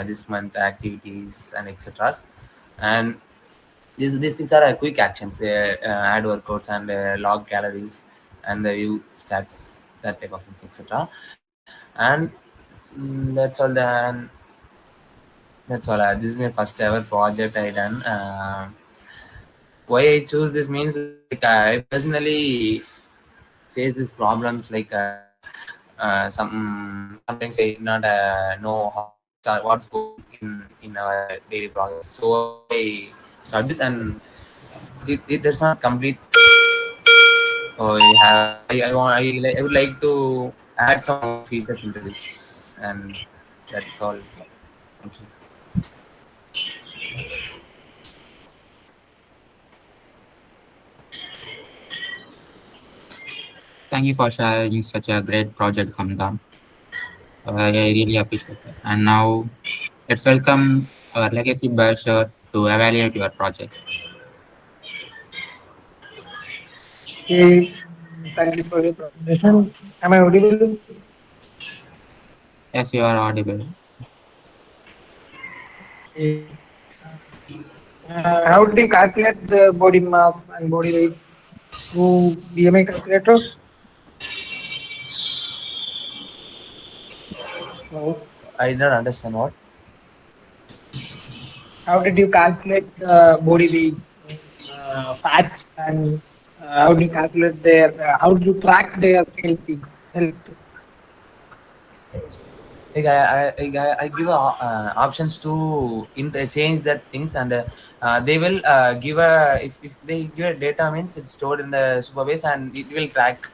this month activities and etc. And these things are quick actions, add workouts and log calories and the view stats, that type of things, etc. And that's all. Then that's all. This is my first ever project I done. Why I choose this means, like I personally face these problems, like sometimes I did not know how what's going in our daily progress. So I start this, and it does not complete. Oh, I would like to add some more features into this, and that's all. Thank you. Thank you for sharing such a great project, Hamdan. I really appreciate it. And now let's welcome our legacy basher to evaluate your project. Okay, thank you for your presentation. Am I audible? Yes, you are audible. Okay. How do you calculate the body mass and body weight through BMI calculator? Hello. I did not understand what. How did you calculate the body weights, fats, and how do you calculate their? How do you track their health? Like I give options to change that things, and they will give a, if they give a data means it's stored in the superbase, and it will track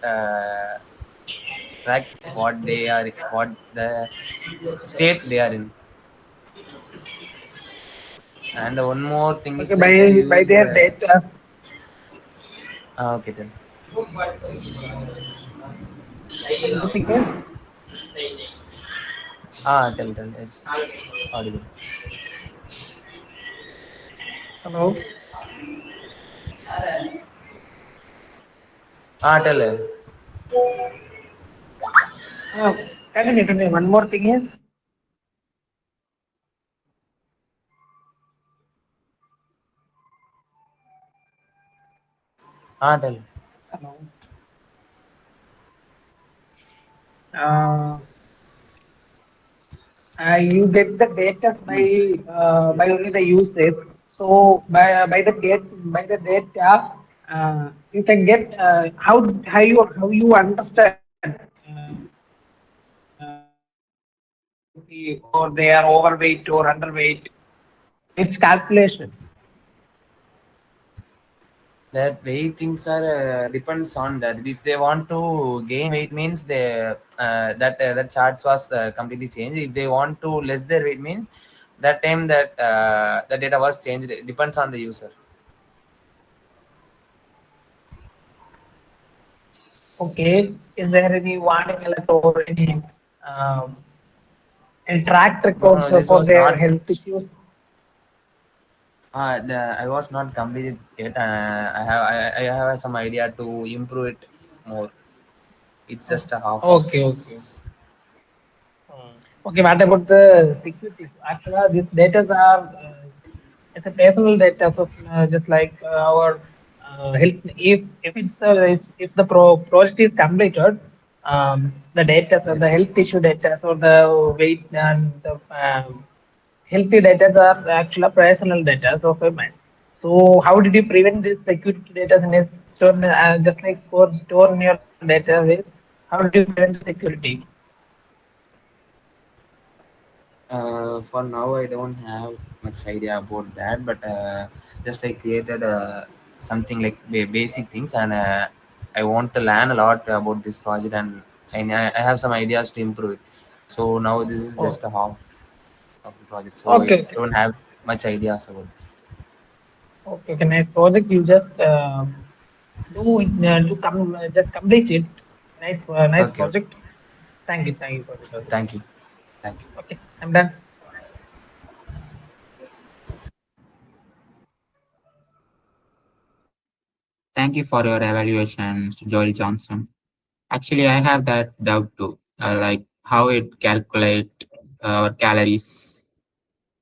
what they are, what the state they are in. And one more thing Okay, is like I by use their data. okay then. One more thing is. Tell yes, audible. Hello. Tell. Continue. One more thing is. Tell. Hello. Uh, you get the data by only the usage. So by the data, you can get how you understand or they are overweight or underweight. It's calculation. That weight things are depends on that. If they want to gain weight means they that charts was completely changed. If they want to less their weight means that time that the data was changed. It depends on the user. Okay. Is there any warning alert or um, any track records No, this for was their not. health issues? I was not completed yet. I have some idea to improve it more. It's just a half of Okay. this. Okay, what about the security? Actually, these data are it's a personal data, so just like our health. If the project is completed, the data, so the health issue data, or the weight and the healthy data are actually personal data of a man. So, how did you prevent this security data in a just like store in your database? How did you prevent the security? For now, I don't have much idea about that, but just I created something like basic things, and I want to learn a lot about this project, and I have some ideas to improve it. So now this is just a half of the project, so Okay. I don't have much ideas about this. Okay, nice project. You just just complete it. Nice Okay. project. Thank you for the project. Thank you. Okay, I'm done. Thank you for your evaluation, Mr. Joel Johnson. Actually, I have that doubt too, like how it calculate our calories.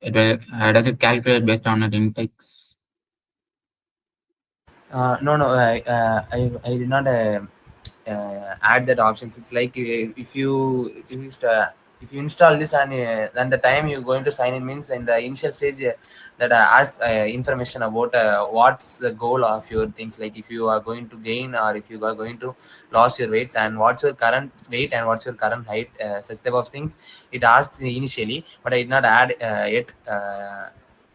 Does it calculate based on our intakes? No, I did not add that options. It's like if you install this, and then the time you're going to sign in means in the initial stage that asks information about what's the goal of your things, like if you are going to gain or if you are going to lose your weights, and what's your current weight and what's your current height, such type of things it asks initially, but I did not add yet.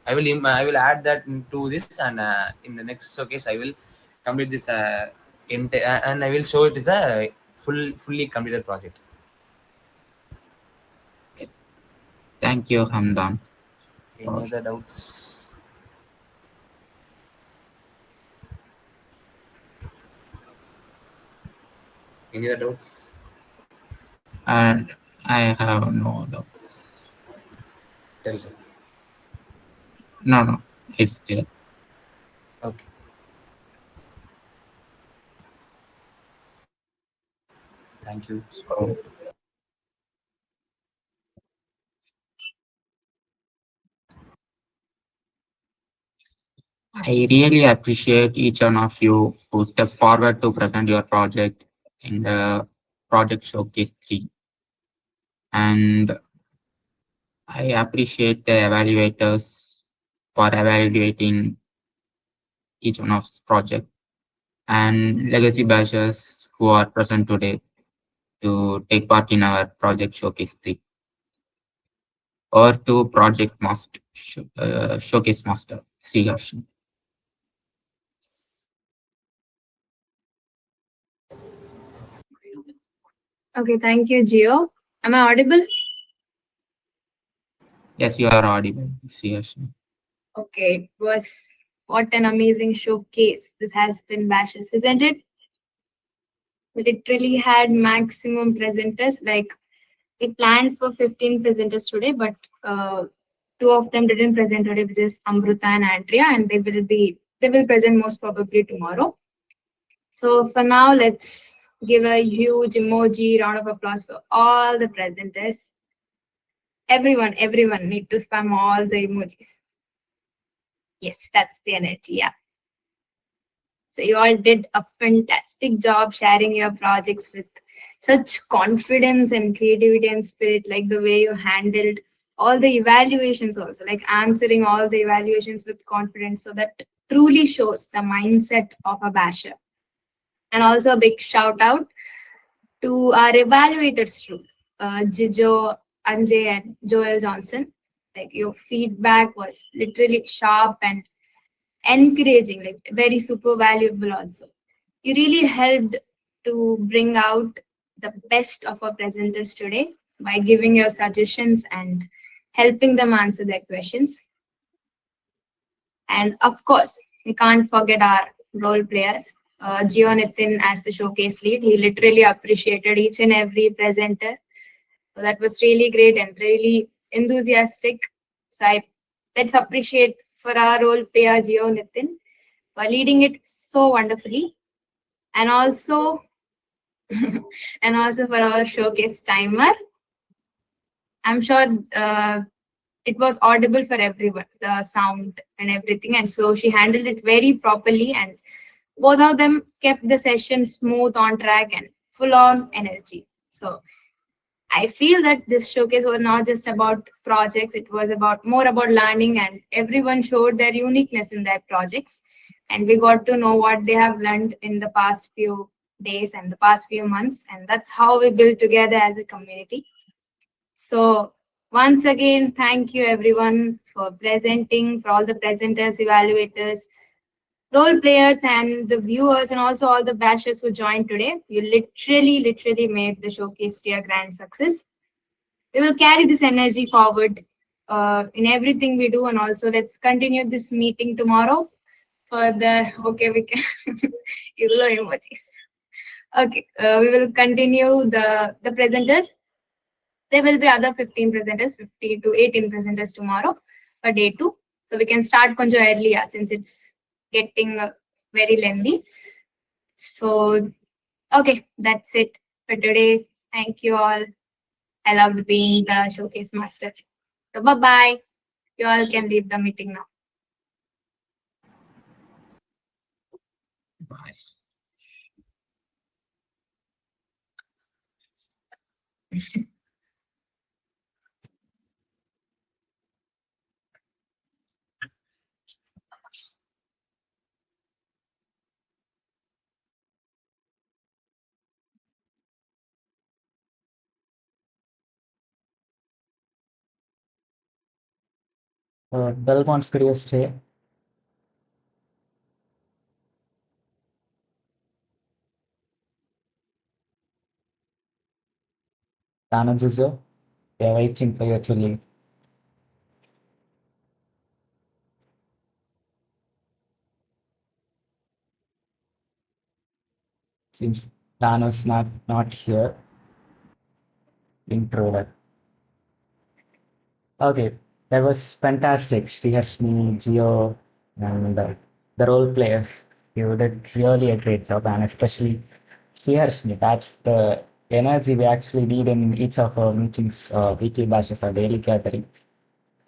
I will add that to this, and in the next showcase I will complete this and I will show it as a fully completed project. Thank you, Hamdan. Any other doubts? Any other doubts? And I have no doubts. Tell me. No, it's clear. Okay. Thank you. So, I really appreciate each one of you who step forward to present your project in the Project Showcase 3. And I appreciate the evaluators for evaluating each one of project, and legacy bashers who are present today to take part in our Project Showcase 3. Or to Project Master, Showcase Master, Sriharshini. Okay, thank you, Gio. Am I audible? Yes, you are audible, Sriharshini. Okay, it was what an amazing showcase this has been, Bashes, isn't it? We literally had maximum presenters. Like we planned for 15 presenters today, but 2 of them didn't present today, which is Amruta and Andrea, and they will present most probably tomorrow. So for now, let's give a huge emoji round of applause for all the presenters. Everyone need to spam all the emojis. Yes, that's the energy. Yeah. So you all did a fantastic job sharing your projects with such confidence and creativity and spirit, like the way you handled all the evaluations also, like answering all the evaluations with confidence. So that truly shows the mindset of a basher. And also a big shout out to our evaluators too, Jijo, Anjai, and Joel Johnson. Like your feedback was literally sharp and encouraging, like very super valuable also. You really helped to bring out the best of our presenters today by giving your suggestions and helping them answer their questions. And of course, we can't forget our role players. Gio Nithin as the showcase lead, he literally appreciated each and every presenter. So that was really great and really enthusiastic. So let's appreciate for our role player Gio Nithin for leading it so wonderfully. And also for our showcase timer. I'm sure it was audible for everyone, the sound and everything. And so she handled it very properly, and both of them kept the session smooth, on track, and full on energy. So I feel that this showcase was not just about projects, it was more about learning, and everyone showed their uniqueness in their projects. And we got to know what they have learned in the past few days and the past few months. And that's how we build together as a community. So once again, thank you everyone for presenting, for all the presenters, evaluators, role players and the viewers and also all the bashers who joined today. You literally made the showcase to a grand success. We will carry this energy forward in everything we do, and also let's continue this meeting tomorrow for the we can emojis. Okay, we will continue the presenters. There will be other 15 presenters, 15 to 18 presenters tomorrow for day 2. So we can start konja earlier since it's getting very lengthy. So, okay, that's it for today. Thank you all. I loved being the showcase master. So bye-bye. You all can leave the meeting now. Bye. Belmonts, could you stay? Jijo, we are waiting for you to leave. Seems Thanos not here. Introvert. Okay, that was fantastic. Sriharshini, Gio, and the role players. You did really a great job, and especially Sriharshini. That's the energy we actually need in each of our meetings, weekly bashes or daily gathering.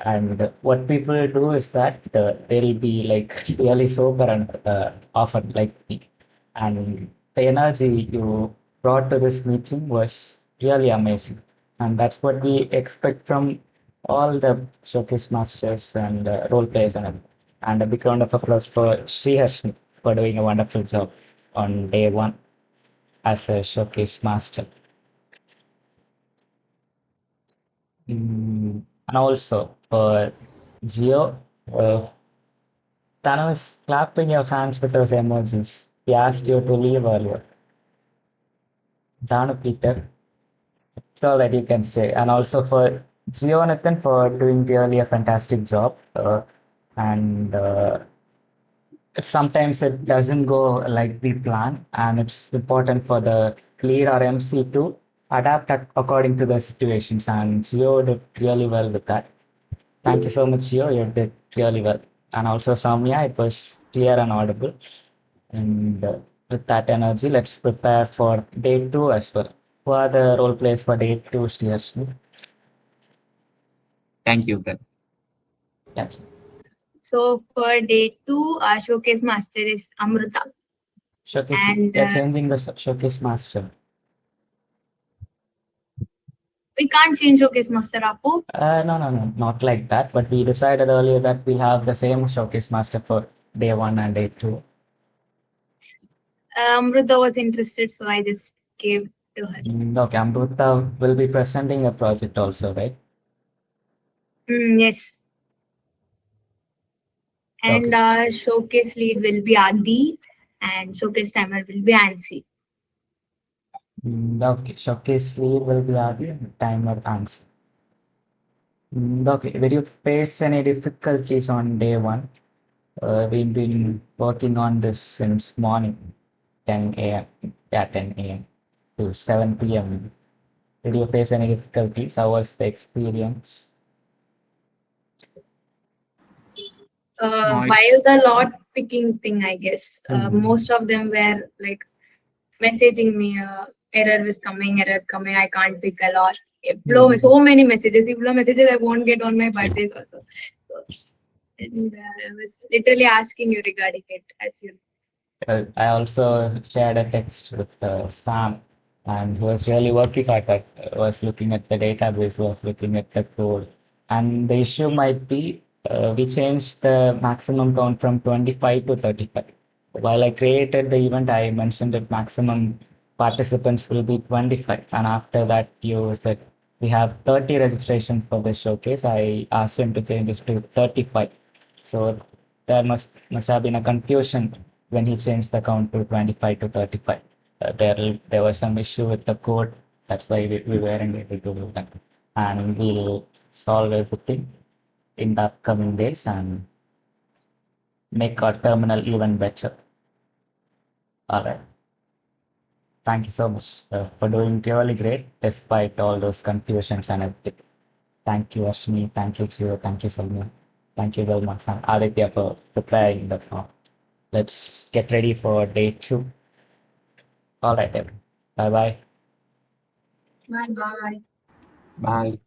And what people do is that they'll be like really sober and often like me. And the energy you brought to this meeting was really amazing. And that's what we expect from all the showcase masters and role players and everything. And a big round of applause for Sriharshini for doing a wonderful job on day 1 as a showcase master. And also for Gio, Thanos clapping your hands with those emojis. He asked you to leave earlier. Danu Peter, it's all that you can say. And also for Gio Nithin for doing really a fantastic job. And sometimes it doesn't go like we plan, and it's important for the lead or MC to adapt according to the situations. And Gio did really well with that. Thank you so much, Gio. You did really well. And also Sowmiya, it was clear and audible. And with that energy, let's prepare for day 2 as well. Who are the role players for day 2, Sriharshini? Thank you, Ben. Yes. So for day 2, our showcase master is Amrita. Showcase, and they're changing the showcase master. We can't change showcase master, Apu. No, not like that. But we decided earlier that we'll have the same showcase master for day 1 and day 2. Amrita was interested, so I just gave to her. Okay, Amrita will be presenting a project also, right? Yes. And our showcase lead will be Adi, and showcase timer will be Ansi. Okay, showcase lead will be Adi and timer Ansi. Okay, did you face any difficulties on day 1? We've been working on this since morning, 10 a.m. Yeah, 10 a.m. to 7 p.m. Did you face any difficulties? How was the experience? While the lot picking thing, I guess, most of them were like messaging me, error coming, I can't pick a lot. So many messages, I won't get on my birthdays also. So, and I was literally asking you regarding it as you. I also shared a text with Sam, and he was really working hard at was looking at the database, was looking at the code. And the issue might be we changed the maximum count from 25 to 35. While I created the event, I mentioned that maximum participants will be 25. And after that, you said we have 30 registration for the showcase. I asked him to change this to 35. So there must have been a confusion when he changed the count to 25 to 35. There was some issue with the code. That's why we weren't able to do that. And we'll solve everything in the upcoming days and make our terminal even better. All right. Thank you so much for doing really great despite all those confusions and everything. Thank you, Ashmi. Thank you, Jijo. Thank you, Sowmiya. Thank you, Belmont and Aditya for preparing the form. Let's get ready for day 2. All right, everyone. Bye-bye. Bye bye. Bye.